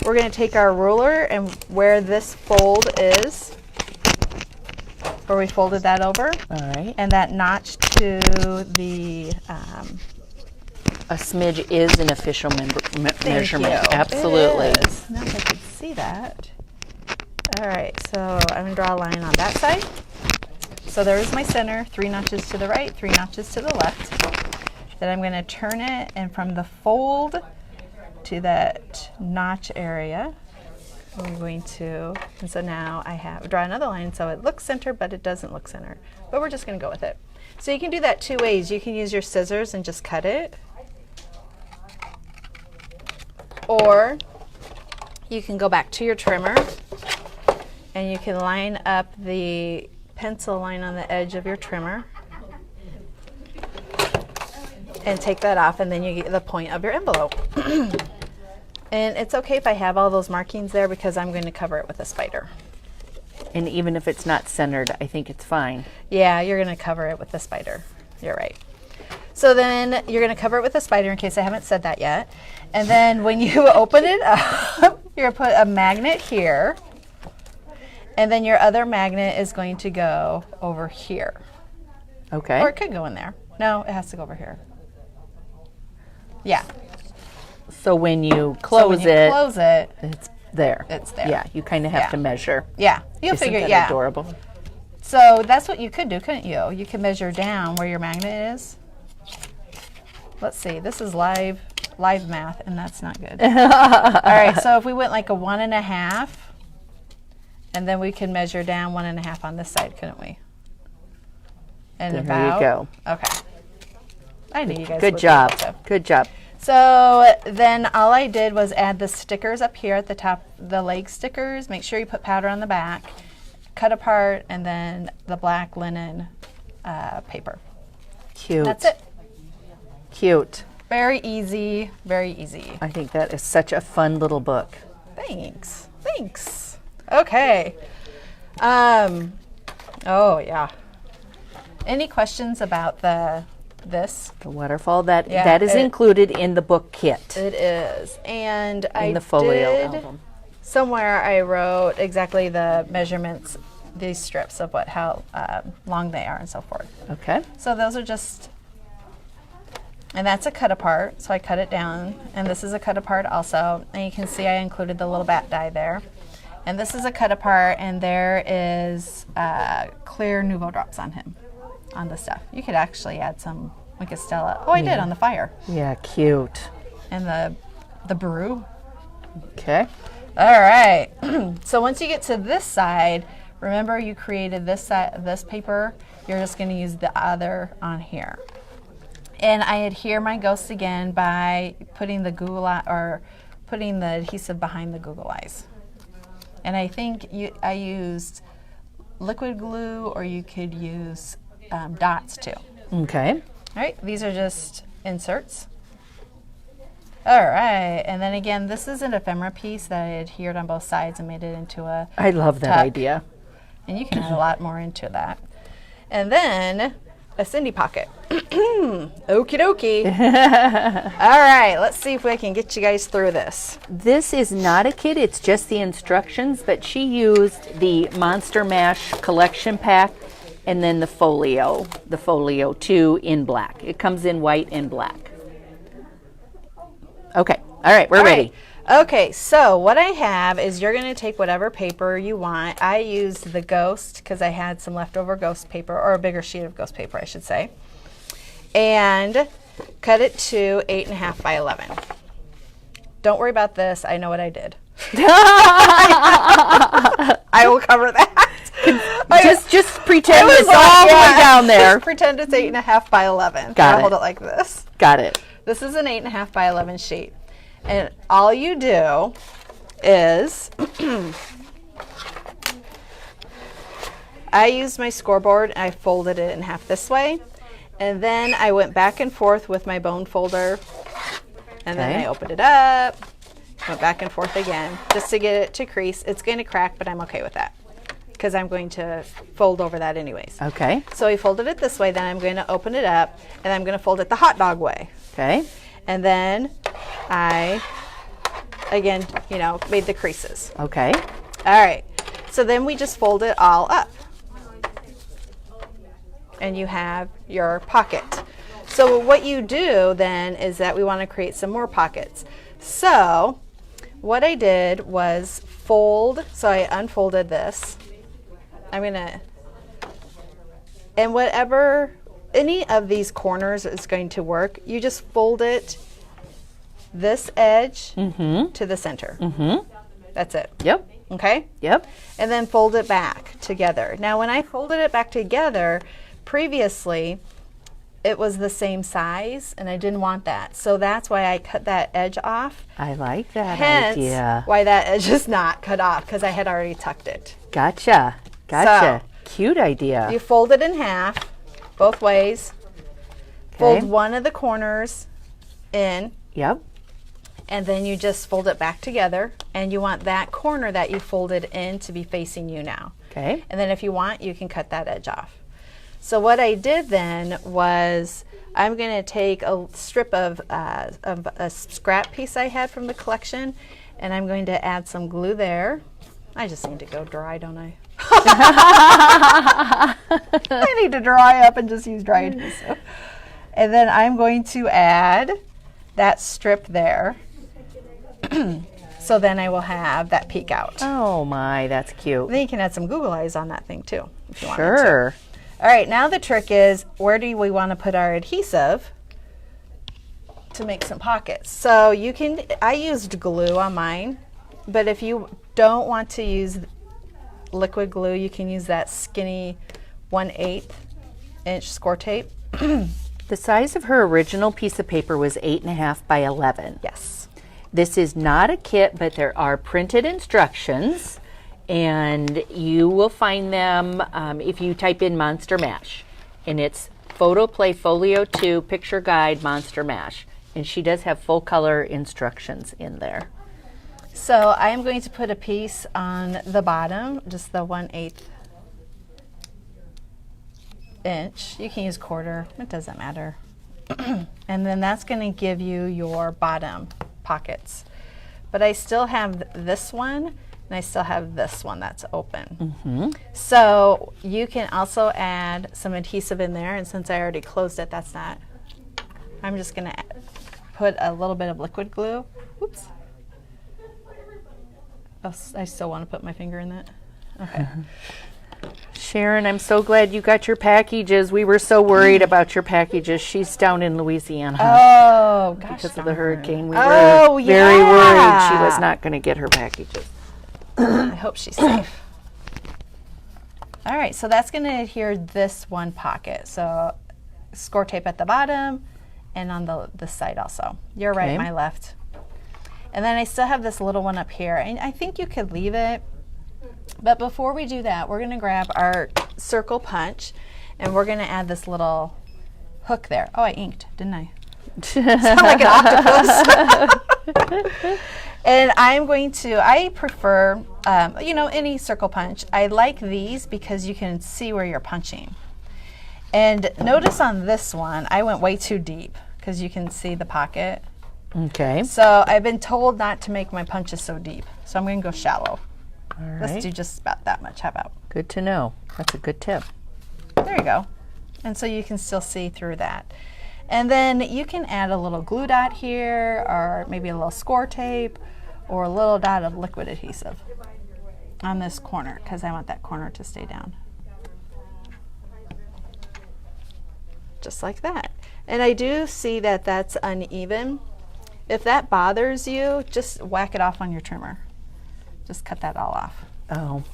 we're going to take our ruler and where this fold is, where we folded that over, All right. and that notch to the. A smidge is an official measurement. you. Absolutely. It is. Now if I could see that. All right, so I'm going to draw a line on that side. So there's my center, 3 notches to the right, 3 notches to the left. Then I'm going to turn it, and from the fold to that notch area, we're going to, and so now I have, draw another line so it looks center, but it doesn't look center. But we're just going to go with it. So you can do that 2 ways. You can use your scissors and just cut it. Or you can go back to your trimmer and you can line up the pencil line on the edge of your trimmer and take that off, and then you get the point of your envelope. And it's okay if I have all those markings there because I'm going to cover it with a spider. And even if it's not centered, I think it's fine. Yeah, you're going to cover it with a spider. You're right. So then you're going to cover it with a spider in case I haven't said that yet. And then when you open it up, you're going to put a magnet here. And then your other magnet is going to go over here. Okay. Or it could go in there. No, it has to go over here. Yeah. So when you Close it, it's there. It's there. Yeah, you kind of have Yeah. to measure. yeah. You'll Isn't figure that it. Yeah. adorable? So that's what you could do, couldn't you? You can measure down where your magnet is. Let's see. This is live math, and that's not good. All right. So if we went like a 1 1/2, and then we can measure down 1 1/2 on this side, couldn't we? And There about, you go. Okay. I knew you guys Good would be job. able to. Good job. So then all I did was add the stickers up here at the top, the leg stickers. Make sure you put powder on the back, cut apart, and then the black linen paper. Cute. That's it. Cute. Very easy, very easy. I think that is such a fun little book. Thanks. Thanks. Okay. Oh yeah. Any questions about this? The waterfall that Yeah, that is it- included in the book kit It is. And I in the folio did album. somewhere I wrote exactly the measurements, these strips of how long they are and so forth. Okay. So those are just, and that's a cut apart. So I cut it down, and this is a cut apart also. And you can see I included the little bat die there. And this is a cut apart, and there is clear Nuvo drops on him, on the stuff. You could actually add some like a Stella. Oh, I did on the fire. Yeah, cute. And the brew. Okay. All right. So once you get to this side, remember you created this side, this paper. You're just going to use the other on here. And I adhere my ghost again by putting the putting the adhesive behind the Google eyes. And I think I used liquid glue, or you could use dots too. Okay. All right, these are just inserts. All right, and then again, this is an ephemera piece that I adhered on both sides and made it into a I love that tuck. idea. And you can add a lot more into that. And then a Cindy pocket. Okie dokie. All right, let's see if we can get you guys through this. This is not a kit, it's just the instructions, but she used the Monster Mash collection pack and then the folio 2 in black. It comes in white and black. Okay, all right, we're ready. Right. Okay, so what I have is you're going to take whatever paper you want. I used the Ghost because I had some leftover Ghost paper, or a bigger sheet of Ghost paper, I should say, and cut it to 8.5 by 11. Don't worry about this. I know what I did. I will cover that. Just pretend it's like, all the way yeah, down there. Just pretend it's 8.5 by 11. Got I'll it. hold it like this. Got it. This is an 8.5 by 11 sheet. And all you do is I used my scoreboard and I folded it in half this way. And then I went back and forth with my bone folder. And then Okay. I opened it up, went back and forth again, just to get it to crease. It's going to crack, but I'm okay with that because I'm going to fold over that anyways. Okay. So we folded it this way, then I'm going to open it up, and I'm going to fold it the hot dog way. Okay. And then I, again, you know, made the creases. Okay. All right, so then we just fold it all up. And you have your pocket. So what you do then is that we want to create some more pockets. So what I did was fold, so I unfolded this. I'm gonna, and whatever, any of these corners is going to work, you just fold it this edge to the center. That's it. Yep. Okay? Yep. And then fold it back together. Now when I folded it back together, previously it was the same size and I didn't want that. So that's why I cut that edge off. I like that Hence idea. why that edge is not cut off because I had already tucked it. Gotcha. Gotcha. Cute idea. You fold it in half, both ways. Okay. Fold one of the corners in, Yep. and then you just fold it back together. And you want that corner that you folded in to be facing you now. Okay. And then if you want, you can cut that edge off. So what I did then was I'm going to take a strip of a scrap piece I had from the collection, and I'm going to add some glue there. I just need to go dry, don't I? I need to dry up and just use dry adhesive. And then I'm going to add that strip there. So then I will have that peek out. Oh my, that's cute. Then you can add some Google eyes on that thing too, if you want to. Sure. All right, now the trick is, where do we want to put our adhesive to make some pockets? So you can, I used glue on mine, but if you don't want to use liquid glue, you can use that skinny 1/8 inch score tape. The size of her original piece of paper was 8.5 by 11. Yes. This is not a kit, but there are printed instructions, and you will find them if you type in Monster Mash. And it's Photoplay Folio 2 Picture Guide Monster Mash. And she does have full color instructions in there. So I am going to put a piece on the bottom, just the 1/8 inch. You can use quarter, it doesn't matter. And then that's going to give you your bottom pockets. But I still have this one, and I still have this one that's open. So you can also add some adhesive in there, and since I already closed it, that's not. I'm just going to put a little bit of liquid glue. Oops. Oh, I still want to put my finger in that. Okay. Sharon, I'm so glad you got your packages. We were so worried about your packages. She's down in Louisiana Oh, gosh. because of the hurricane. We Oh, were very worried she yeah. was not going to get her packages. I hope she's safe. All right, so that's going to adhere this one pocket. So score tape at the bottom and on the side also. Your right, Okay. my left. And then I still have this little one up here. And I think you could leave it. But before we do that, we're going to grab our circle punch and we're going to add this little hook there. Oh, I inked, didn't I? Sound like an octopus. And I'm going to, I prefer, you know, any circle punch. I like these because you can see where you're punching. And notice on this one, I went way too deep because you can see the pocket. Okay. So I've been told not to make my punches so deep. So I'm going to go shallow. All right. Let's do just about that much. How about? Good to know. That's a good tip. There you go. And so you can still see through that. And then you can add a little glue dot here, or maybe a little score tape, or a little dot of liquid adhesive on this corner, because I want that corner to stay down. Just like that. And I do see that that's uneven. If that bothers you, just whack it off on your trimmer. Just cut that all off Oh,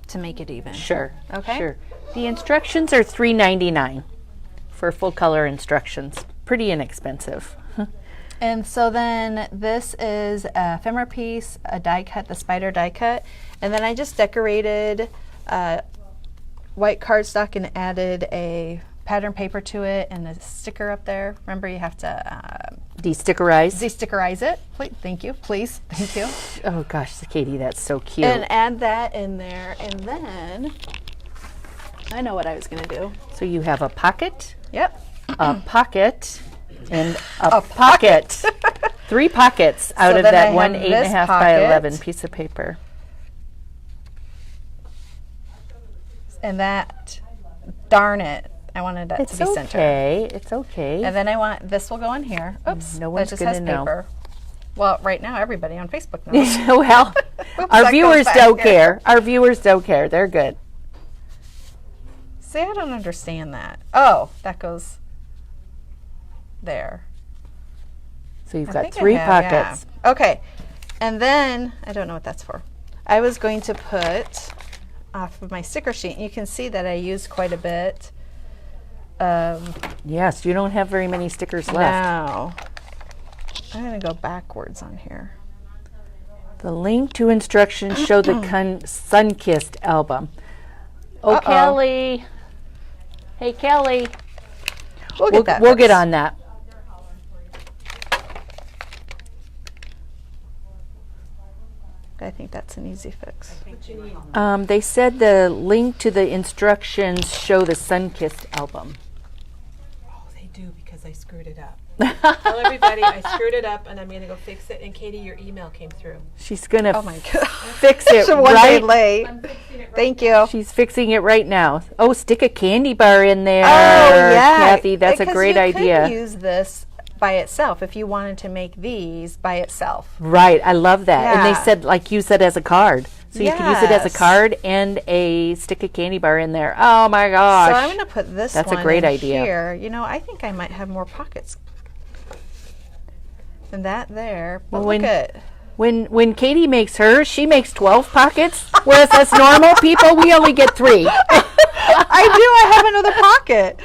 to make it even. sure. Okay. Sure. The instructions are $3.99 for full color instructions. Pretty inexpensive. And so then this is a ephemera piece, a die cut, the spider die cut. And then I just decorated white cardstock and added a pattern paper to it and a sticker up there. Remember, you have to De-stickerize. de-stickerize it. Please, thank you. Please, thank you. Oh gosh, Katie, that's so cute. And add that in there, and then I know what I was going to do. So you have a pocket, Yep. a pocket, and a pocket. 3 pockets out of then I that have one this 8.5 by pocket. 11 piece of paper. And that, darn it, I wanted that It's to be centered. okay. It's okay. And then I want, this will go in here. Oops, No that one's just gonna has know. paper. Well, right now, everybody on Facebook knows. Well, that our goes viewers back don't here. care. Our viewers don't care. They're good. See, I don't understand that. Oh, that goes there. So you've I got think I 3 have, pockets. yeah. Okay. And then, I don't know what that's for. I was going to put off of my sticker sheet. And you can see that I used quite a bit. Yes, you don't have very many stickers left. Now, I'm going to go backwards on here. The link to instructions show the Sunkissed album. Oh, Uh-oh. Kelly. Hey, Kelly. We'll get that We'll get fixed. on that. I think that's an easy fix. They said the link to the instructions show the Sunkissed album. Oh, they do because I screwed it up. Tell everybody I screwed it up and I'm going to go fix it. And Katie, your email came through. She's gonna Oh my God. fix it So one day right. late. Thank you. She's fixing it right now. Oh, stick a candy bar in there. Oh, yeah. Kathy, that's a Because great you idea. could use this by itself if you wanted to make these by itself. Right, I love that. And they Yeah. said, like you said, as a card. So you can use it as a Yes. card and a stick a candy bar in there. Oh my gosh. So I'm going to put this That's a one great in idea. here. You know, I think I might have more pockets than that there. But Well, look at when Katie makes hers, she makes 12 pockets, whereas us normal people, we only get 3. I have another pocket.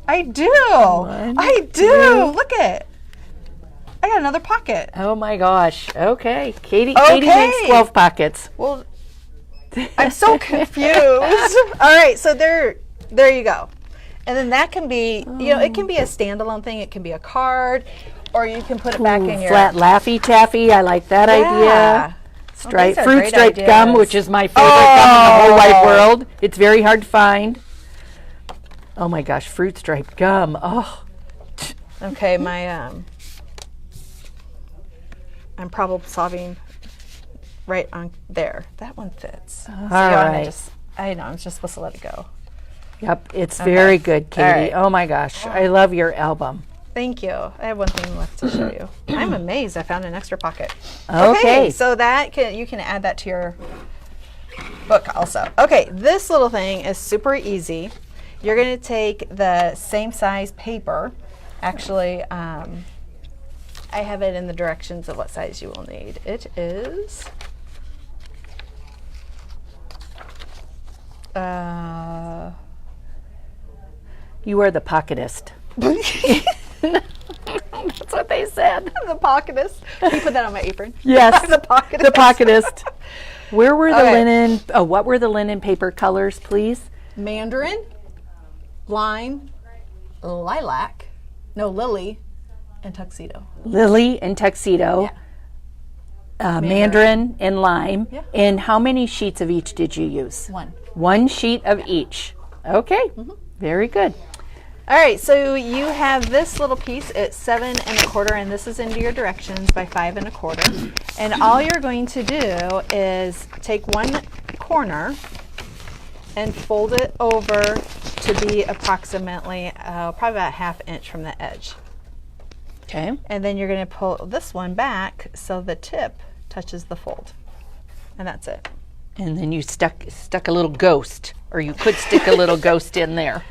I do. I do. Look at. I got another pocket. Oh my gosh. Okay. Katie makes Okay. 12 pockets. Well, I'm so confused. All right, so there you go. And then that can be, you know, it can be a standalone thing. It can be a card, or you can put it back in your Flat Laffy Taffy. I like that idea. these are Fruit great striped gum, ideas. which is my favorite gum in the whole wide world. It's very hard to find. Oh my gosh, fruit striped gum. Oh, Okay, my I'm problem solving right on there. That one fits. all See, right. I know, I'm just supposed to let it go. Yep, it's very good, Katie. right. Oh my gosh, I love your album. Thank you. I have one thing left to show you. I'm amazed I found an extra pocket. Okay. So that you can add that to your book also. Okay, this little thing is super easy. You're going to take the same size paper. Actually, I have it in the directions of what size you will need. It is You are the pocketist. That's what they said. the pocketist. Can you put that on my apron? Yes, the pocketist. the pocketist. Where were the Okay. linen? Oh, what were the linen paper colors, please? Mandarin, lime, lilac, no, lily, and tuxedo. Lily and tuxedo. Mandarin and lime. Yeah. And how many sheets of each did you use? One. 1 sheet of each. Okay, very good. All right, so you have this little piece. It's 7 1/4, and this is into your directions by 5 1/4. And all you're going to do is take one corner and fold it over to be approximately probably about 1/2 inch from the edge. Okay. And then you're going to pull this one back so the tip touches the fold. And that's it. And then you stuck a little ghost, or you could stick a little ghost in there,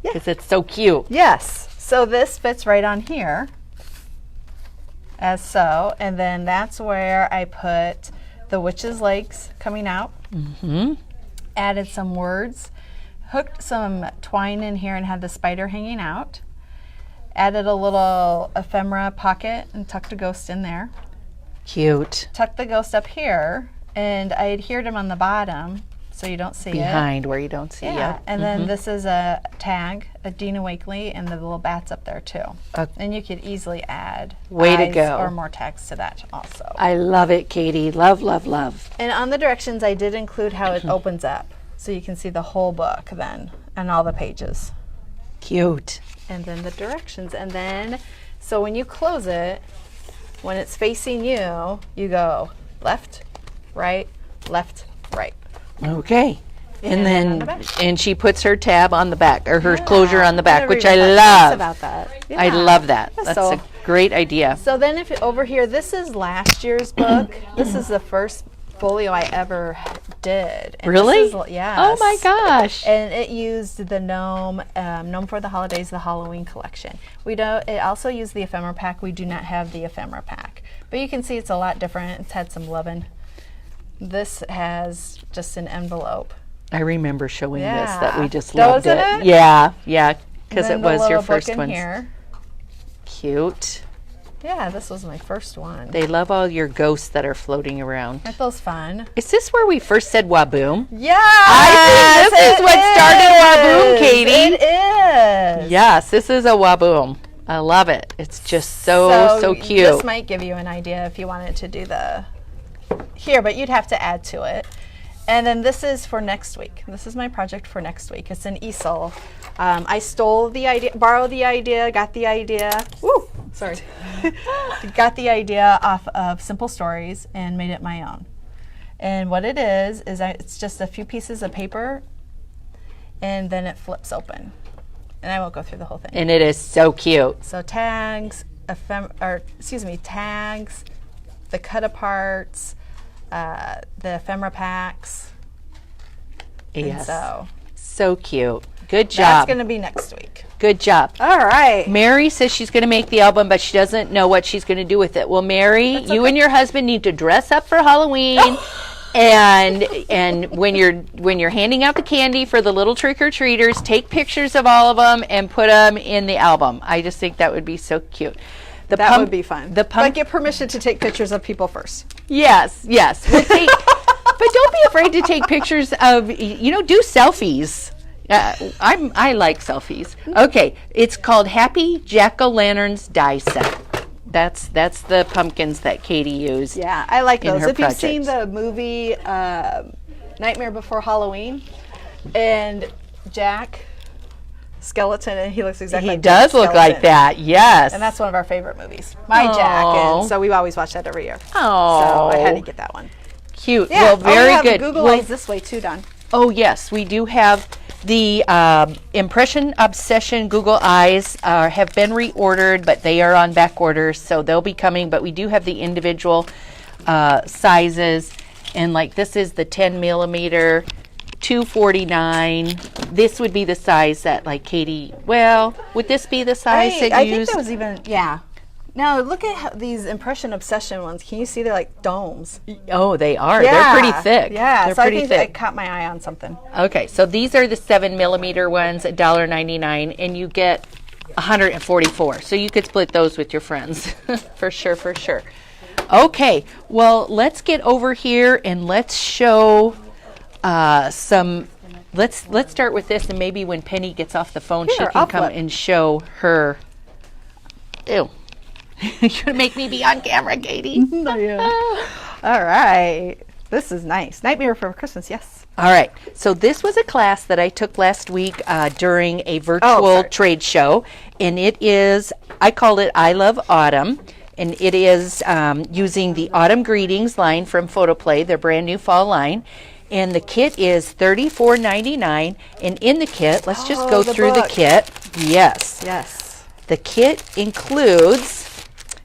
because it's so cute. Yes. So this fits right on here, as so. And then that's where I put the witch's legs coming out. Added some words. Hooked some twine in here and had the spider hanging out. Added a little ephemera pocket and tucked a ghost in there. Cute. Tucked the ghost up here and I adhered them on the bottom so you don't see it. Behind where you don't see Yeah, it. and then this is a tag, a Dina Wakely, and the little bats up there too. And you could easily add Way to eyes go. or more text to that also. I love it, Katie. Love, love, love. And on the directions, I did include how it opens up, so you can see the whole book then and all the pages. Cute. And then the directions, and then so when you close it, when it's facing you, you go left, right, left, right. Okay. And then on then, the back. and she puts her tab on the back, or her closure on the I back, never which even I thought love. about that. I Yeah. love that. Yeah, That's so- a great idea. So then if over here, this is last year's book. This is the first folio I ever did. And Really? This is, yes. Oh my gosh. And it used the Gnome, Gnome for the Holidays, the Halloween collection. We don't. It also used the ephemera pack. We do not have the ephemera pack, but you can see it's a lot different. It's had some loving. This has just an envelope. I remember showing this that we Yeah. just loved Doesn't it. it? Yeah, yeah, because Then it the was your little book first in one. here. Cute. Yeah, this was my first one. They love all your ghosts that are floating around. Aren't those fun? Is this where we first said waboom? Yeah, I think this is what started Waboom, Katie. It is. Yes, this is a waboom. I love it. It's just so cute. This might give you an idea if you wanted to do the here, but you'd have to add to it. And then this is for next week. This is my project for next week. It's an easel. I stole the idea, borrowed the idea, got the idea. Woo, sorry. Got the idea off of Simple Stories and made it my own. And what it is it's just a few pieces of paper, and then it flips open. And I won't go through the whole thing. And it is so cute. So tags, tags, the cut aparts, the ephemera packs. And Yes. so So cute. Good that's job. going to be next week. Good job. All right. Mary says she's going to make the album, but she doesn't know what she's going to do with it. Well, Mary, you and your husband need to dress up for Halloween, and when you're handing out the candy for the little trick or treaters, take pictures of all of them and put them in the album. I just think that would be so cute. That would be fun. The But get permission to take pictures of people first. Yes. We'll take, but don't be afraid to take pictures of. Do selfies. I like selfies. Okay, it's called Happy Jack-o'-lanterns Die Set. That's the pumpkins that Katie used. Yeah, I like in those. her If you've seen projects. the movie Nightmare Before Halloween, and Jack Skeleton, and he looks exactly He like Jack does look like Skellington. that. Yes. And that's one of our favorite movies. My Jack, Aw. and so we always watch that every year. Oh, So I had to get that one. cute. Yeah. Well, very we have good. Google Well, Eyes this way too, Don. oh yes, we do have the Impression Obsession Google Eyes have been reordered, but they are on back order, so they'll be coming. But we do have the individual sizes, and like this is the 10 millimeter, $249. This would be the size that like Katie. Well, would this be the size that I you think use? that was even Now look at how these Impression Obsession ones. Can you see they're like domes? Oh, they are. They're pretty thick. Yeah, they're so pretty I think that thick. it caught my eye on something. Okay, so these are the 7 millimeter ones, $1.99, and you get 144. So you could split those with your friends, for sure, for sure. Okay, well, let's get over here and let's show some. Let's start with this, and maybe when Penny gets off the phone, she Here, can I'll come flip. and show her. Ew. You're gonna make me be on camera, Katie. All right, this is nice. Nightmare Before Christmas, yes. All right. So this was a class that I took last week during a virtual sorry. trade show, and it is, I called it I Love Autumn, and it is using the Autumn Greetings line from Photoplay, their brand new fall line. And the kit is $34.99, and in the kit, let's just go the through the book. kit. Yes. Yes. The kit includes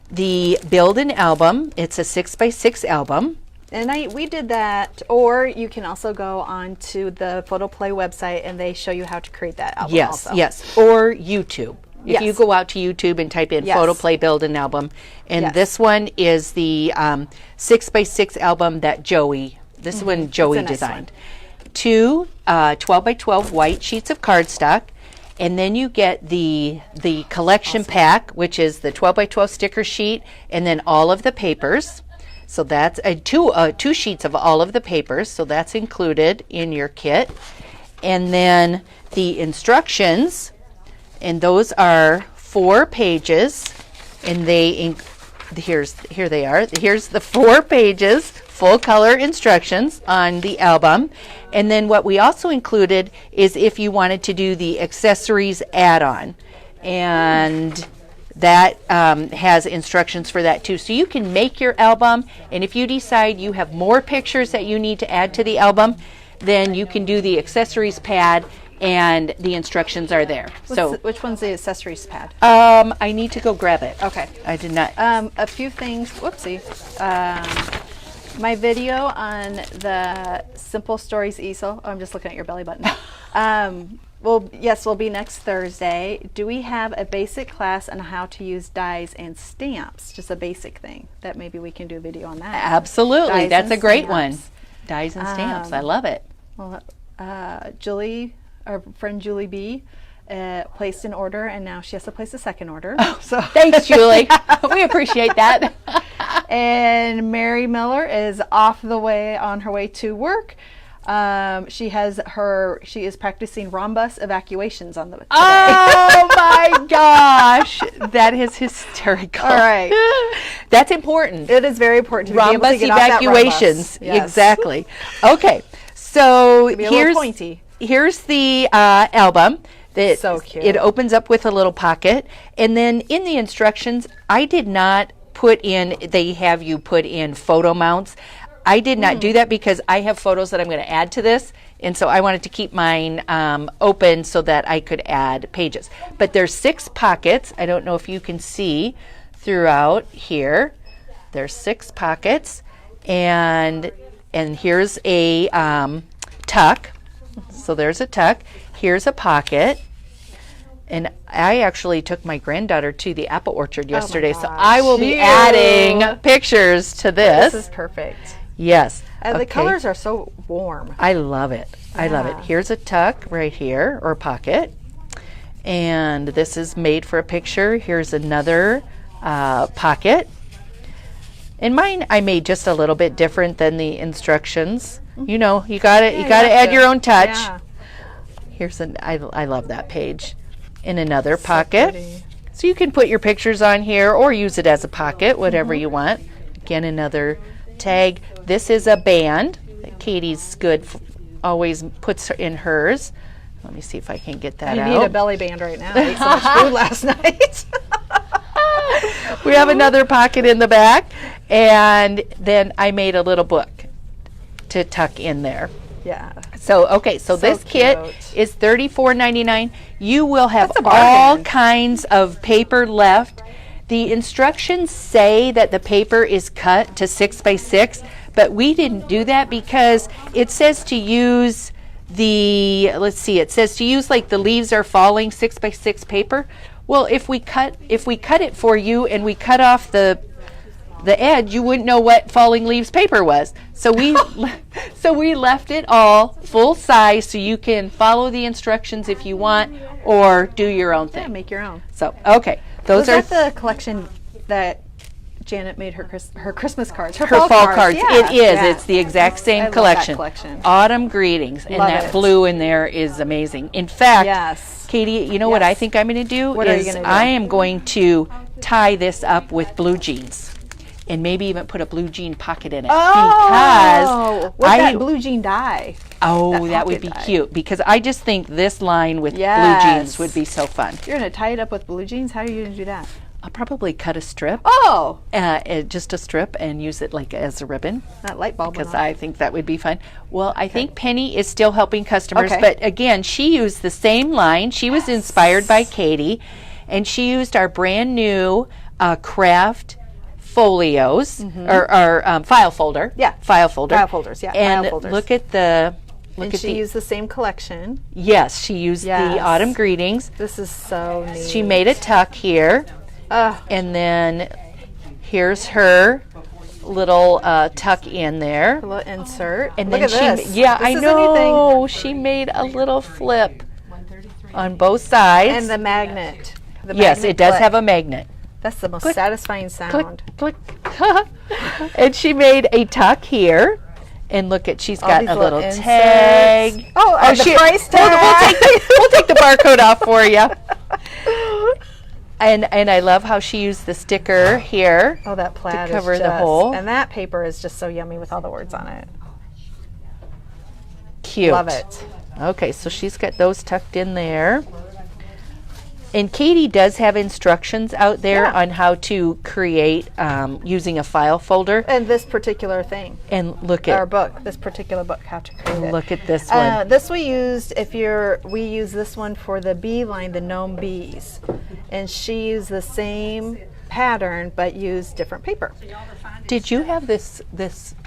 the Build an Album. It's a 6x6 album. And we did that, or you can also go on to the Photoplay website and they show you how to create that album Yes, also. yes. Or YouTube. If you Yes. go out to YouTube and type in Yes. Photoplay Build an Album. And Yes. this one is the 6x6 album that this one Joey Mm-hmm. nice designed. Two 12x12 white sheets of cardstock. And then you get the collection pack, which is the 12x12 sticker sheet, and then all of the papers. So that's two sheets of all of the papers. So that's included in your kit. And then the instructions, and those are 4 pages, and here they are. Here's the 4 pages, full color instructions on the album. And then what we also included is if you wanted to do the accessories add-on, and that has instructions for that too. So you can make your album, and if you decide you have more pictures that you need to add to the album, then you can do the accessories pad, and the instructions are there. Which one's the accessories pad? I need to go grab it. Okay. I did not. A few things. Whoopsie. My video on the Simple Stories easel. Oh, I'm just looking at your belly button. Will be next Thursday. Do we have a basic class on how to use dies and stamps? Just a basic thing that maybe we can do a video on that. Absolutely. Dies That's and a great stamps. one. Dies and stamps. I love it. Well, Julie, our friend Julie B, placed an order, and now she has to place a second order. So Thanks, Julie. We appreciate that. And Mary Miller is off the way on her way to work. She is practicing rhombus evacuations on the today. Oh my gosh, that is hysterical. All right, that's important. it is very important to be able to Rhombus get off that evacuations, rhombus. Yes. exactly. Okay, so Be a little pointy. here's the album. That So cute. It opens up with a little pocket, and then in the instructions, I did not put in. They have you put in photo mounts. I did not do that because I have photos that I'm going to add to this, and so I wanted to keep mine open so that I could add pages. But there's 6 pockets. I don't know if you can see throughout here. There's 6 pockets, and here's a tuck. So there's a tuck. Here's a pocket. And I actually took my granddaughter to the apple orchard yesterday, so I will be adding pictures to this. This is perfect. Yes. The Okay. colors are so warm. I love it. I love it. Yeah. Here's a tuck right here, or pocket. And this is made for a picture. Here's another pocket. And mine I made just a little bit different than the instructions. You know, you got to add your own touch. Yeah. Here's I love that page. In another pocket. pretty. So you can put your pictures on here or use it as a pocket, whatever you want. Again, another tag. This is a band that Katie's always puts in hers. Let me see if I can get that I out. need a belly band right now. I ate so much food last night. We have another pocket in the back, and then I made a little book to tuck in there. Yeah. So this kit cute. is $34.99. You will have That's a all bargain. kinds of paper left. The instructions say that the paper is cut to 6 by 6, but we didn't do that because it says to use it says to use like the leaves are falling 6 by 6 paper. Well, if we cut it for you and we cut off the edge, you wouldn't know what falling leaves paper was. So we left it all full size so you can follow the instructions if you want or do your own Yeah, thing. make your own. So, okay. Those Was are that the collection that Janet made her Christmas cards? Her her fall cards. Yeah. It is. Yeah. It's the exact same I love that collection. collection. Autumn greetings. And Love that it. blue in there is amazing. In fact, Yes. Katie, you know what I Yes. think I'm going to do? What are you gonna do? I am going to tie this up with blue jeans. And maybe even put a blue jean pocket in it. Oh, with I that blue jean dye. that would pocket be die. cute because I just think this line with blue Yes. jeans would be so fun. You're gonna tie it up with blue jeans. How are you gonna do that? I'll probably cut a strip, Oh, just a strip, and use it like as a ribbon that light bulb. because went off. I think that would be fun. Well, I think Penny is still helping customers, Okay. but again, she used the same line. She was inspired by Katie, and she used our brand new craft folios or file folder. Yeah. file folder. File folders, yeah, And file folders. look at the. And she used the same collection. Yes, she used the Yes. autumn greetings. This is so neat. She made a tuck here, and then here's her little tuck in there. a little insert. And Look then at this. Yeah, This I is know. anything. She made a little flip on both sides. And the magnet. The yes, magnet it does clip. have a magnet. That's the most Click, satisfying sound. Click, click. And she made a tuck here. And look at, she's got these a little little tag. inserts. Oh, and the price tag. We'll take the barcode off for you. And I love how she used the sticker here. Oh, that plaid to cover is the just, hole. and that paper is just so yummy with all the words on it. Cute. Love it. Okay, so she's got those tucked in there. And Katie does have instructions out there Yeah. on how to create using a file folder. And this particular thing, And look our at book, this particular book, how to create it. look at this one. This we used we use this one for the bee line, the gnome bees, and she used the same pattern but used different paper. Did you have this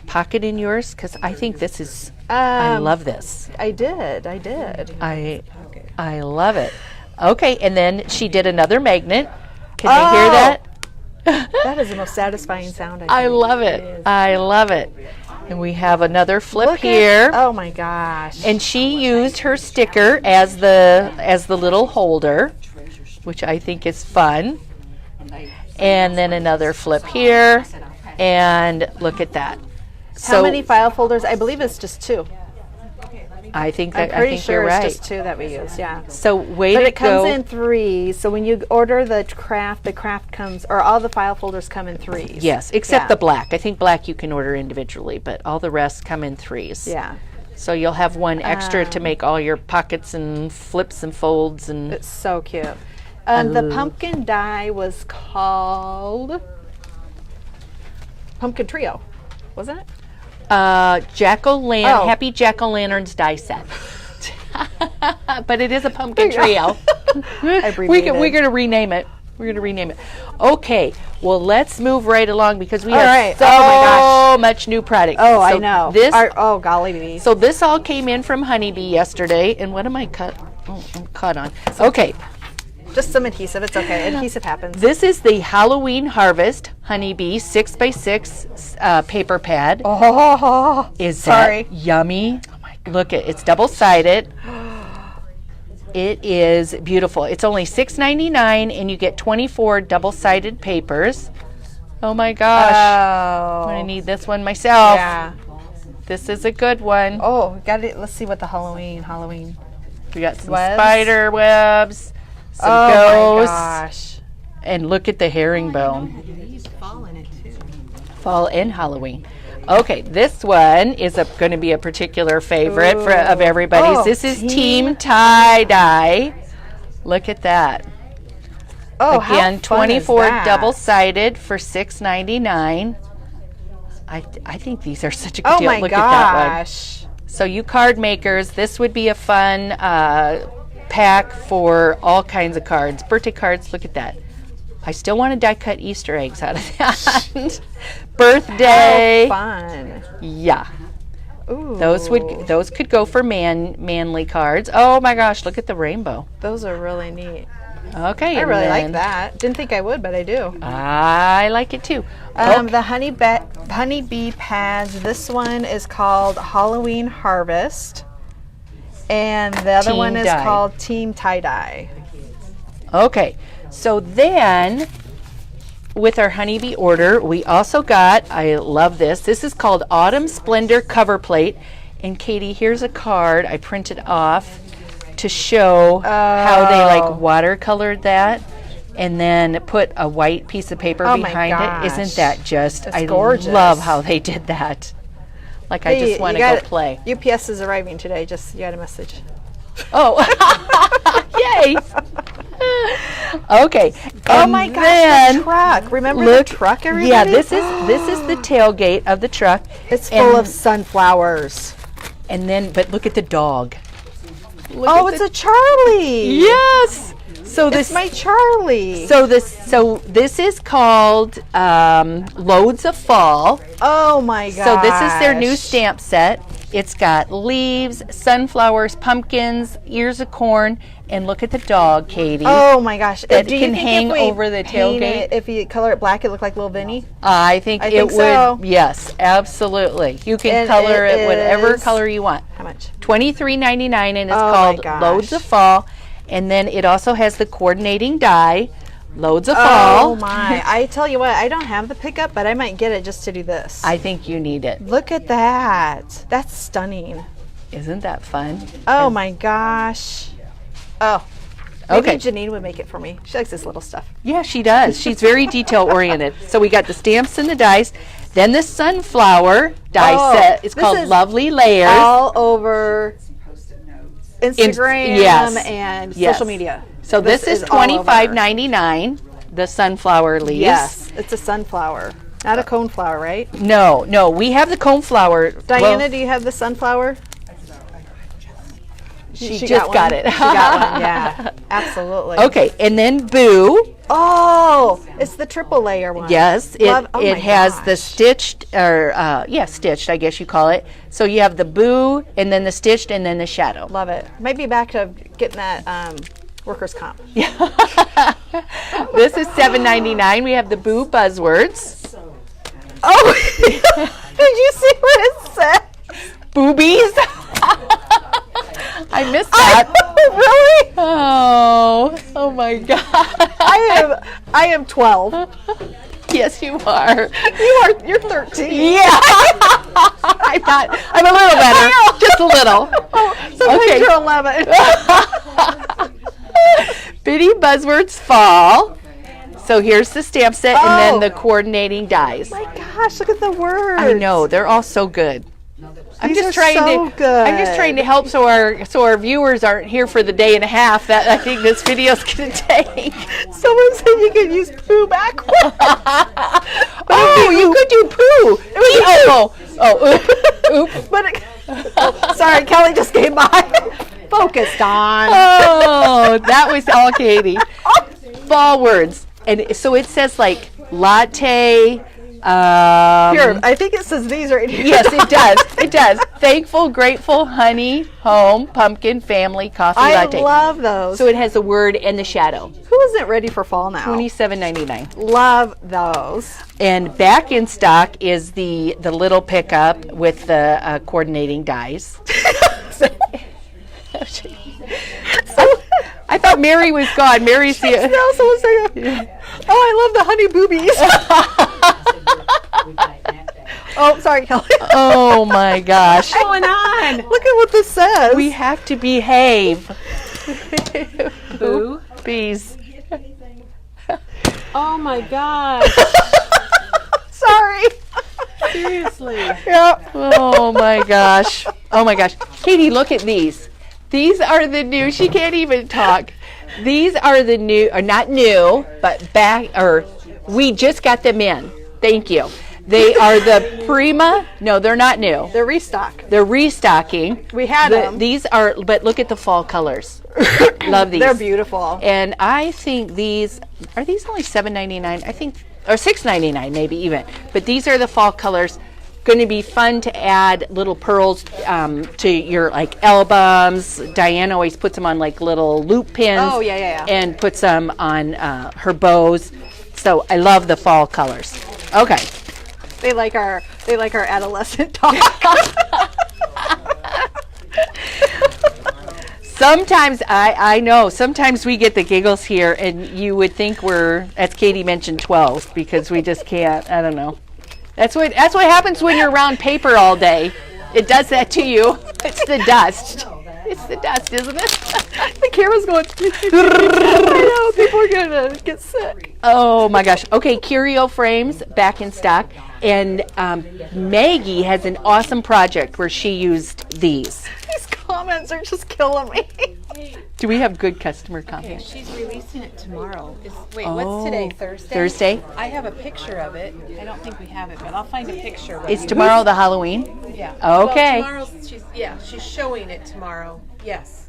pocket in yours? Because I think this is. I love this. I did. I love it. Okay, and then she did another magnet. Can you hear that? That is the most satisfying sound. I think. love it. I love it. And we have another flip Look here. oh my gosh! And she used her sticker as the little holder, which I think is fun. And then another flip here. And look at that. How many file folders? I believe it's just 2. I think I'm that pretty I think sure you're right. it's just 2 that we use. Yeah. So way But to it comes go. in 3. So when you order the craft comes, or all the file folders come in 3s. Yes, except Yeah. the black. I think black you can order individually, but all the rest come in 3s. Yeah. So you'll have one extra to make all your pockets and flips and folds and It's so cute. The pumpkin die was called Pumpkin Trio, wasn't it? Oh. Happy Jack-o'-lanterns die set. But it is a pumpkin trio. Abbreviated. We're going to rename it. We're going to rename it. Okay, well, let's move right along because we All have right. so Oh my gosh. much new product. Oh, I So know. This, Oh, golly me. so this all came in from Honeybee yesterday. And what am I cut? Oh, I'm caught on. Okay, Just some adhesive. It's okay. Adhesive happens. this is the Halloween Harvest Honeybee 6x6 paper pad. Oh, Is sorry. that yummy? Oh my God. Look, it's double-sided. It is beautiful. It's only $6.99 and you get 24 double-sided papers. Oh my gosh. Oh. I need this one myself. Yeah. This is a good one. Oh, got it. Let's see what the Halloween. We got some Webs? spider webs, some Oh my ghosts, gosh. and look at the herringbone. These fall in it too. Fall and Halloween. Okay, this one is going to be a particular favorite of everybody's. Oh, This is Team Tie-Dye. Look at that. Oh, how Again, fun is 24 that? double-sided for $6.99. I think these are such a good Oh deal. my Look at that one. gosh. So you card makers, this would be a fun pack for all kinds of cards. Birthday cards, look at that. I still want to die cut Easter eggs out of that. Birthday. How fun. Yeah. Ooh. Those could go for manly cards. Oh my gosh, look at the rainbow. Those are really neat. Okay. I and really like then- that. Didn't think I would, but I do. I like it too. Okay. The honeybee pads. This one is called Halloween Harvest, and the other Team one is Dye. called Team Tie Dye. Okay, so then with our Honeybee order, we also got, I love this, this is called Autumn Splendor Cover Plate. And Katie, here's a card I printed off to show how they like watercolored that and then put a white piece of paper Oh my behind it. gosh. Isn't that just, That's I gorgeous. love how they did that. Like I just want to go play. UPS is arriving today. Just you got a message. Oh, yay! Okay. Oh and my gosh, then the truck. Remember look, the truck, everybody? Yeah, this is the tailgate of the truck. It's full and, of sunflowers. And then, but look at the dog. Look Oh, at it's a Charlie. yes. So It's this my Charlie. so this is called Loads of Fall. Oh my gosh. So this is their new stamp set. It's got leaves, sunflowers, pumpkins, ears of corn, and look at the dog, Katie. Oh my gosh. That Do you can think hang if we over the paint tailgate? it, if you color it black, it look like little Vinny? I think I it think so. would. Yes, absolutely. You can And color it it whatever is- color you want. How much? $23.99, and it's Oh my called gosh. Loads of Fall. And then it also has the coordinating die. Loads of Oh fall. my! I tell you what, I don't have the pickup, but I might get it just to do this. I think you need it. Look at that. That's stunning. Isn't that fun? Oh my gosh. Oh. Maybe Okay. Janine would make it for me. She likes this little stuff. Yeah, she does. She's very detail oriented. So we got the stamps and the dies. Then the sunflower die Oh, set. It's this called is Lovely Layers. All over Instagram yes. and Yes. social media. So this is all over. $25.99. The sunflower leaves. Yes, it's a sunflower, not a coneflower, right? No, we have the coneflower. Diana, Well, do you have the sunflower? she just got one. it. She got one. Yeah, absolutely. Okay, and then Boo. Oh, it's the triple layer one. Yes, Love- oh it my has the gosh. stitched, or stitched, I guess you call it. So you have the Boo, and then the stitched, and then the shadow. Love it. Maybe back to getting that workers' comp. This is $7.99. We have the Boo Buzzwords. Oh, did you see what it said? Boobies. I missed that. Really? Oh my God. I am 12. Yes, you are. You're 13. Yeah. I'm not. I'm a little better. Just a little. Sometimes Okay. you're 11. Bitty Buzzwords Fall. So here's the stamp set and then Oh. the coordinating dies. My gosh, look at the words. I know they're all so good. I'm These just are trying so to. good. I'm just trying to help so our viewers aren't here for the day and a half that I think this video's gonna take. Someone said you could use poo backwards. Oh, you could do poo. Oop. But sorry, Kelly just came by. Focused on. Oh, that was all Katie. Fall words, and so it says like latte. Here, I think it says these right here. Yes, it does. It does. Thankful, grateful, honey, home, pumpkin, family, coffee, I latte. love those. So it has the word and the shadow. Who isn't ready for fall now? $27.99. Love those. And back in stock is the little pickup with the coordinating dies. I thought Mary was gone. Mary's the. No, someone saying, oh, I love the honey boobies. Oh, sorry, Kelly. Oh my gosh. What's going on? Look at what this says. We have to behave. Boo. Bees. Oh my gosh. Sorry. Seriously. Yeah. Oh my gosh. Oh my gosh. Katie, look at these. These are the new, she can't even talk. These are the new, or not new, but we just got them in. Thank you. They are the Prima. No, they're not new. The restock. They're restocking. We had them. These are, but look at the fall colors. Love these. They're beautiful. And I think these only $7.99? I think, or $6.99 maybe even. But these are the fall colors. Going to be fun to add little pearls to your like albums. Diane always puts them on like little loop pins. Oh, yeah. And puts them on her bows. So I love the fall colors. Okay. They like our adolescent talk. Sometimes I know. Sometimes we get the giggles here, and you would think we're, as Katie mentioned, 12 because we just can't. I don't know. That's what happens when you're around paper all day. It does that to you. It's the dust. It's the dust, isn't it? The camera's going. I know people are gonna get sick. Oh my gosh. Okay, curio frames back in stock, and Maggie has an awesome project where she used these. These comments are just killing me. Do we have good customer comments? She's releasing it tomorrow. What's today? Thursday? Thursday. I have a picture of it. I don't think we have it, but I'll find a picture. with Is you. tomorrow the Halloween? Yeah. Okay. Well, tomorrow's she's showing it tomorrow. Yes.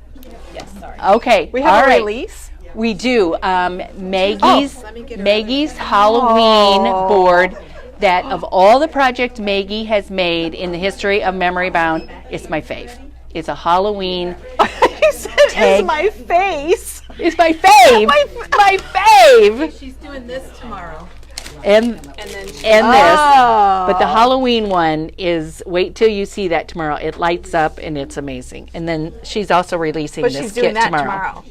Yes. Sorry. Okay. We have all a right. release. We do. Maggie's Let me get her Maggie's other Halloween board. That of all the projects Maggie has made in the history of Memory Bound, it's my fave. It's a Halloween. You said Tag. it's my face. It's my fave. my fave. She's doing this tomorrow, And and then this. Oh. But the Halloween one is, wait till you see that tomorrow. It lights up and it's amazing. And then she's also releasing But this she's doing kit that tomorrow. tomorrow.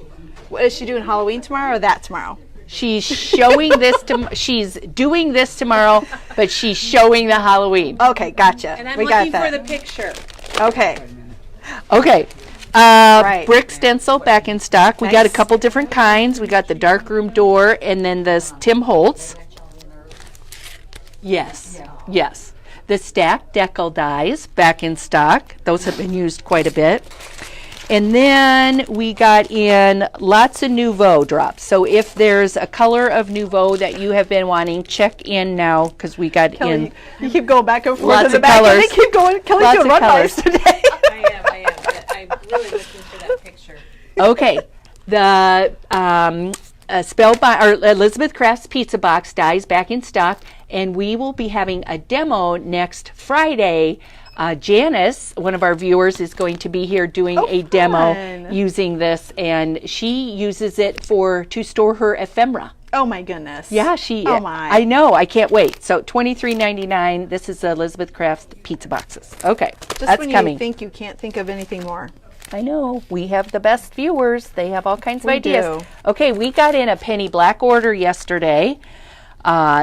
What is she doing? Halloween tomorrow or that tomorrow? She's showing this she's doing this tomorrow, but she's showing the Halloween. Okay, gotcha. And I'm we got looking that. for the picture. Okay. Okay. Right. Brick stencil back in stock. We got a Nice. couple different kinds. We got the dark room door and then the Tim Holtz. Yes. Yes. The stacked decal dies back in stock. Those have been used quite a bit. And then we got in lots of Nouveau drops. So if there's a color of Nouveau that you have been wanting, check in now because we got in You keep going back and forth Lots to the of back. colors. And they keep going. Kelly's Lots doing of run bys colors. today. I am. But I'm really looking for that picture. Okay, the Spellbind or Elizabeth Crafts Pizza Box dies back in stock, and we will be having a demo next Friday. Janice, one of our viewers, is going to be here doing a demo fun. using this, and she uses it to store her ephemera. Oh my goodness. Yeah, she. Oh my. I know. I can't wait. So $23.99. This is Elizabeth Crafts Pizza Boxes. Okay, Just that's when coming. you think you can't think of anything more. I know. We have the best viewers. They have all kinds of We ideas. do. Okay, we got in a Penny Black order yesterday.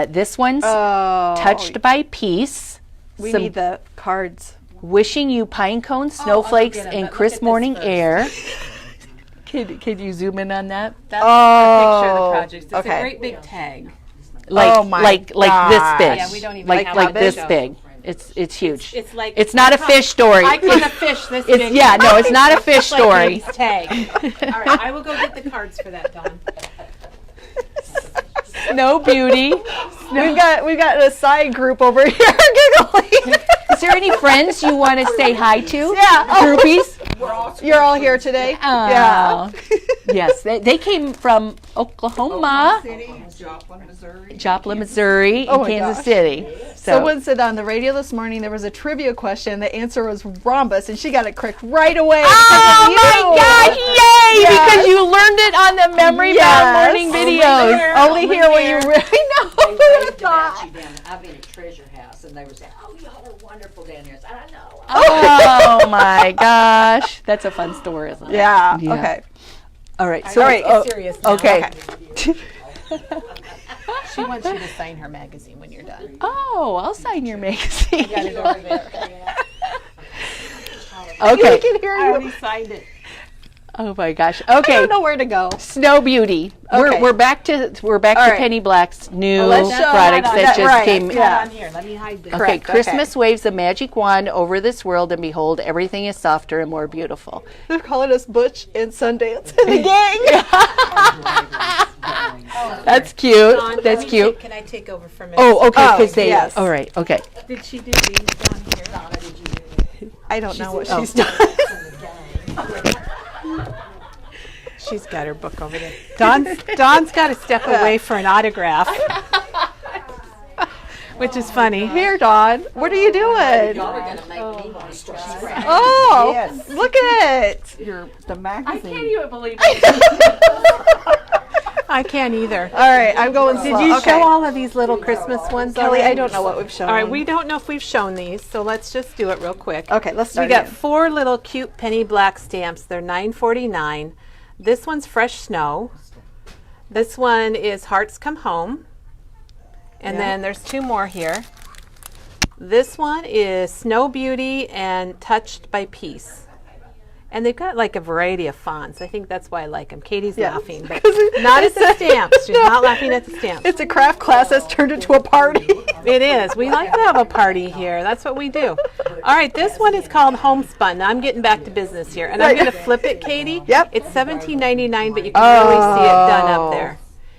This one's Touched by Peace. We Some need the cards. Wishing You Pine Cone Snowflakes get 'em, and but look Crisp at this Morning first. Air. Can you zoom in on that? That's a picture of the project. It's okay. a great big tag. Like Oh my like gosh. this big. Yeah, we don't even like have like that this big. big. It's huge. It's like It's not a fish story. I caught a fish this It's big. yeah, no, it's not a fish It's like story. Maggie's tag. All right, I will go get the cards for that, Dawn. No beauty. We've got a side group over here giggling. Is there any friends you want to say hi to? Yeah. Oh. Groupies? You're all here today. Yeah. Oh. Yes, they came from Oklahoma, Joplin, Missouri, Oh and my Kansas gosh. City. Someone said on the radio this morning there was a trivia question. The answer was rhombus, and she got it correct right away. Oh because of my you. God! Yay! Yes. Because you learned it on the Memory Bound Yes. morning videos. Only here when you really know. They Who would have raved thought? about you down. I've been at Treasure House, and they were saying, "Oh, y'all are wonderful down here." I said, "I know." Oh my gosh, that's a fun story, isn't it? Yeah. Yeah. Okay. All right. All right. oh, serious now. okay. She wants you to sign her magazine when you're done. Oh, I'll sign your magazine. Got it over there. Okay. I can hear I you. already signed it. Oh my gosh. I Okay. don't know where to go. Snow Beauty. Okay. We're back to All right. Penny Black's new let's show products that just right. came. Yeah. On here, let me hide this. Okay, Correct, Christmas waves a magic wand over this world, and behold, everything is softer and more beautiful. They're calling us Butch and Sundance and the gang. That's cute. Dawn, let That's me cute. Can I take over from it? Oh, okay, because Oh, they. yes. All right, okay. Did she do these down here? I don't know what oh. she's done. She's got her book over there. Dawn's got to step away for an autograph. Which is funny. Here, Dawn. What are you doing? Y'all are gonna make me want to start. Oh, Yes. look at it. The magazine. even believe I can't either. All right, I'm going Did slow. you Okay. show all of these little Christmas ones Kelly, already? I don't know what we've shown. All right, we don't know if we've shown these, so let's just do it real quick. Okay, let's We start got again. 4 little cute penny black stamps. They're $9.49. This one's Fresh Snow. This one is Hearts Come Home. And then there's 2 more here. This one is Snow Beauty and Touched by Peace. And they've got like a variety of fonts. I think that's why I like them. Katie's Yeah. laughing, but not at the stamps. She's not laughing at the stamps. It's a craft class that's turned into a party. It is. We like to have a party here. That's what we do. All right, this one is called Homespun. Now I'm getting back to business here, and I'm going to flip it, Katie. Yep. It's $17.99, but you can really see it done up there.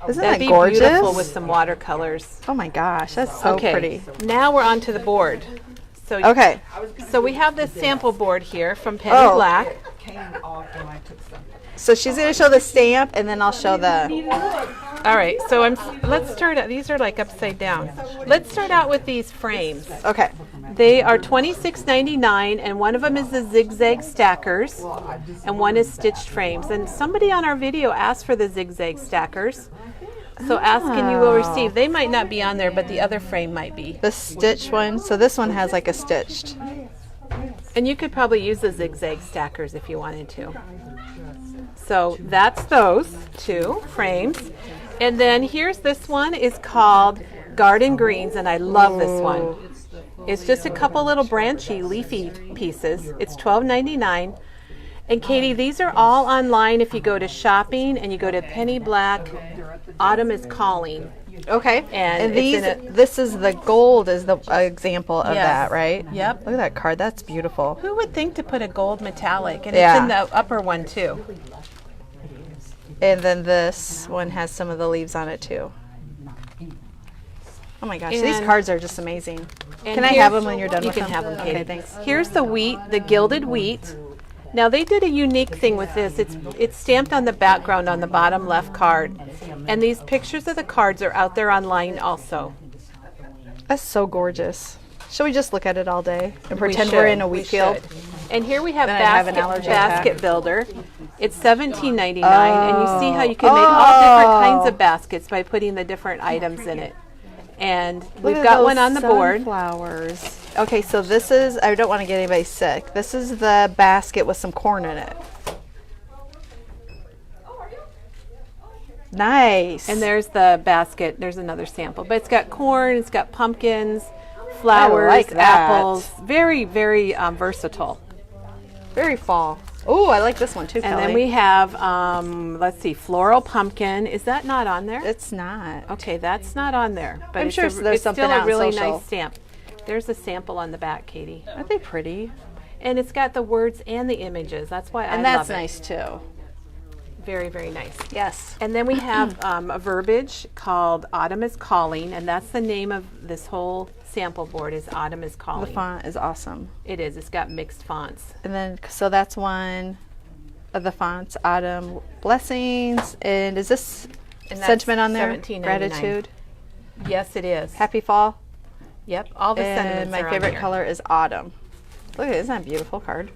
Isn't That'd that be gorgeous? beautiful with some watercolors. Oh my gosh, that's so Okay. pretty. Now we're on to the board. So Okay. So we have this sample board here from Penny Oh. Black. So she's going to show the stamp, and then I'll show the. All right. So let's start out. These are like upside down. Let's start out with these frames. Okay. They are $26.99, and one of them is the zigzag stackers, and one is stitched frames. And somebody on our video asked for the zigzag stackers, so ask and you will receive. They might not be on there, but the other frame might be. The stitched one. So this one has like a stitched. And you could probably use the zigzag stackers if you wanted to. So that's those 2 frames. And then here's this one is called Garden Greens, and I love this one. It's just a couple little branchy, leafy pieces. It's $12.99. And Katie, these are all online if you go to shopping and you go to Penny Black, Autumn is Calling. Okay. And these, this is the gold is the example of Yes. that, right? Yep. Look at that card. That's beautiful. Who would think to put a gold metallic? And Yeah. it's in the upper one too. And then this one has some of the leaves on it too. Oh my gosh, these And- cards are just amazing. And Can I here- have them when you're done You with can them? have them, Katie. Okay, thanks. Here's the wheat, the gilded wheat. Now they did a unique thing with this. It's stamped on the background on the bottom left card. And these pictures of the cards are out there online also. That's so gorgeous. Should we just look at it all day and pretend We we're should. in a We wheat field? should. And here we have Then I'd have an basket, allergy basket attack. builder. It's $17.99, and you see how you can make all different kinds of baskets by putting the different items in it. And Look we've at got those one on the board. Sunflowers. Okay, so this is, I don't want to get anybody sick. This is the basket with some corn in it. Nice. And there's the basket. There's another sample, but it's got corn, it's got pumpkins, flowers, like that. apples. Very, very versatile. very fall. Oh, I like this one too, And Kelly. then we have, let's see, floral pumpkin. Is that not on there? It's not. Okay, that's not on there. But I'm it's sure a, there's it's something still out a on really social. nice stamp. There's a sample on the back, Katie. Aren't they pretty? And it's got the words and the images. That's why I And love that's it. nice too. Very, very nice. Yes. And then we have a verbiage called Autumn is Calling, and that's the name of this whole sample board is Autumn is The Calling. font is awesome. It is. It's got mixed fonts. And then, so that's one of the fonts, Autumn Blessings. And is this And that's sentiment on there? $17.99. Gratitude. Yes, it is. Happy fall. Yep, all the And sentiments my are on favorite here. color is autumn. Look at it, isn't that a beautiful card?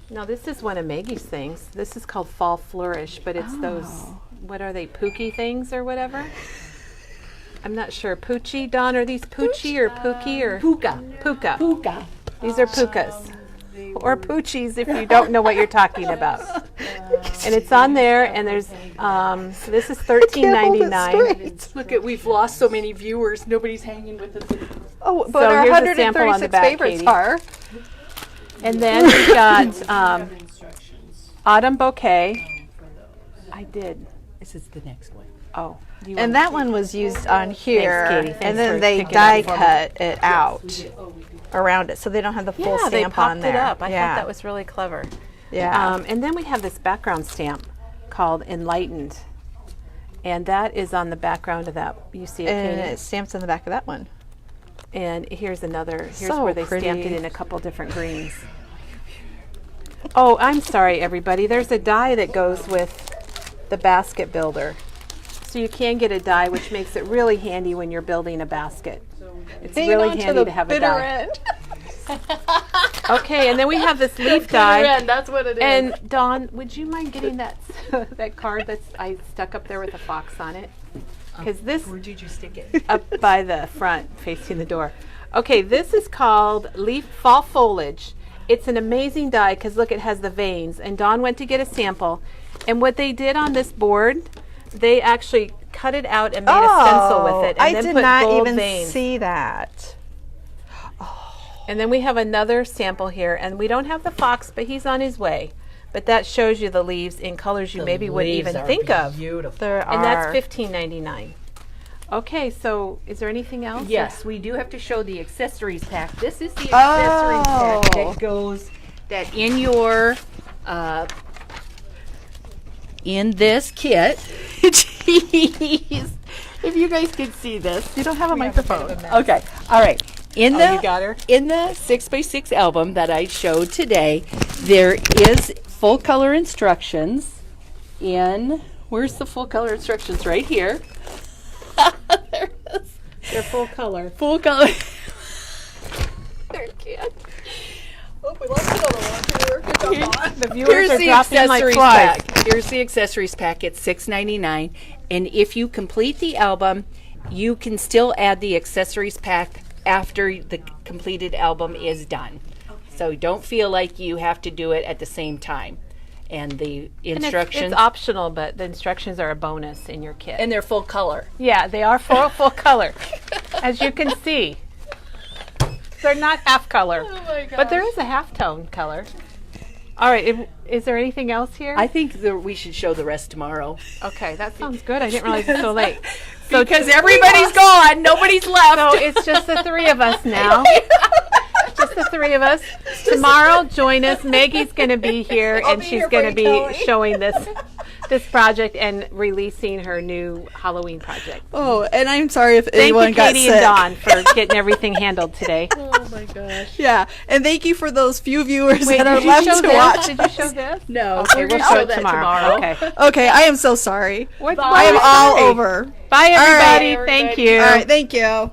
Now, this is one of Maggie's things. This is called Fall Flourish, but it's those, what are they, pookie things or whatever? I'm not sure. Poochie, Dawn, are these Poochie or Pookie or? Puka. Puka. Puka. These are Pukas. Or Poochies if you don't know what you're talking about. And it's on there, and there's, this is $13.99. Look at, we've lost so many viewers. Nobody's hanging with us. Oh, but So our here's a sample on the 136 back, favorites Katie. are. And then we've got Autumn Bouquet. I did. This is the next one. Oh. do you And want- that one was used on here, Katie. Thanks and then for they picking die up for me. cut it out around it, so they don't have the full Yeah, they stamp popped on there. it up. I yeah. thought that was really clever. yeah. And then we have this background stamp called Enlightened. And that is on the background of that. You see it, and Katie? it stamps on the back of that one. And here's another. Here's So where they stamped it pretty. in a couple different greens. Oh, I'm sorry, everybody. There's a die that goes with the basket builder. So you can get a die, which makes it really handy when you're building a basket. It's Hang really on handy the to have a bitter die. end. Okay, and then we have this leaf die. That's what it is. And Dawn, would you mind getting that that card that's I stuck up there with a fox on it? Because this Where did you stick it? up by the front, facing the door. Okay, this is called Leaf Fall Foliage. It's an amazing die because look, it has the veins. And Dawn went to get a sample, and what they did on this board, they actually cut it out and made a stencil with it, and I then did put not gold even veins. see that. And then we have another sample here, and we don't have the fox, but he's on his way. But that shows you the leaves in colors you maybe wouldn't even think of. Beautiful. There And that's are. $15.99. Okay, so is there anything else? Yes, we do have to show the accessories pack. This is the accessories pack that goes that in your in this kit. Jeez, if you guys could see this. You don't have a microphone. Okay, all right. In the you got her? in the 6x6 album that I showed today, there is full color instructions. In where's the full color instructions? Right here. There it is. They're full color. Full color. There, kid. Oh, we lost another one here. The viewers Here's are the dropping like accessories flies. pack. Here's the accessories pack. It's $6.99, and if you complete the album, you can still add the accessories pack after the completed album is done. So don't feel like you have to do it at the same time. and the And instructions. it's optional, but the instructions are a bonus in your kit. and they're full color. Yeah, they are full color, as you can see. They're not half color, but there is a half tone color. All right, is there anything else here? I think that we should show the rest tomorrow. Okay, that sounds good. I didn't realize it's so late. So Because everybody's gone, nobody's left. So it's just the three of us now. Just the three of us. Tomorrow, join us. Maggie's going to be here, and she's going to be showing this project and releasing her new Halloween project. Oh, and I'm sorry if Thank anyone you, got Katie sick. and Dawn, for getting everything handled today. Oh my gosh. Yeah, and thank you for those few viewers Wait, that are did you left show to this? watch. Did you show this? No, Okay, we're we'll gonna show it that tomorrow. Okay. Okay, I am so sorry. What's I am all sorry? over. Bye, everybody. Bye, Thank everybody. you. All right, thank you.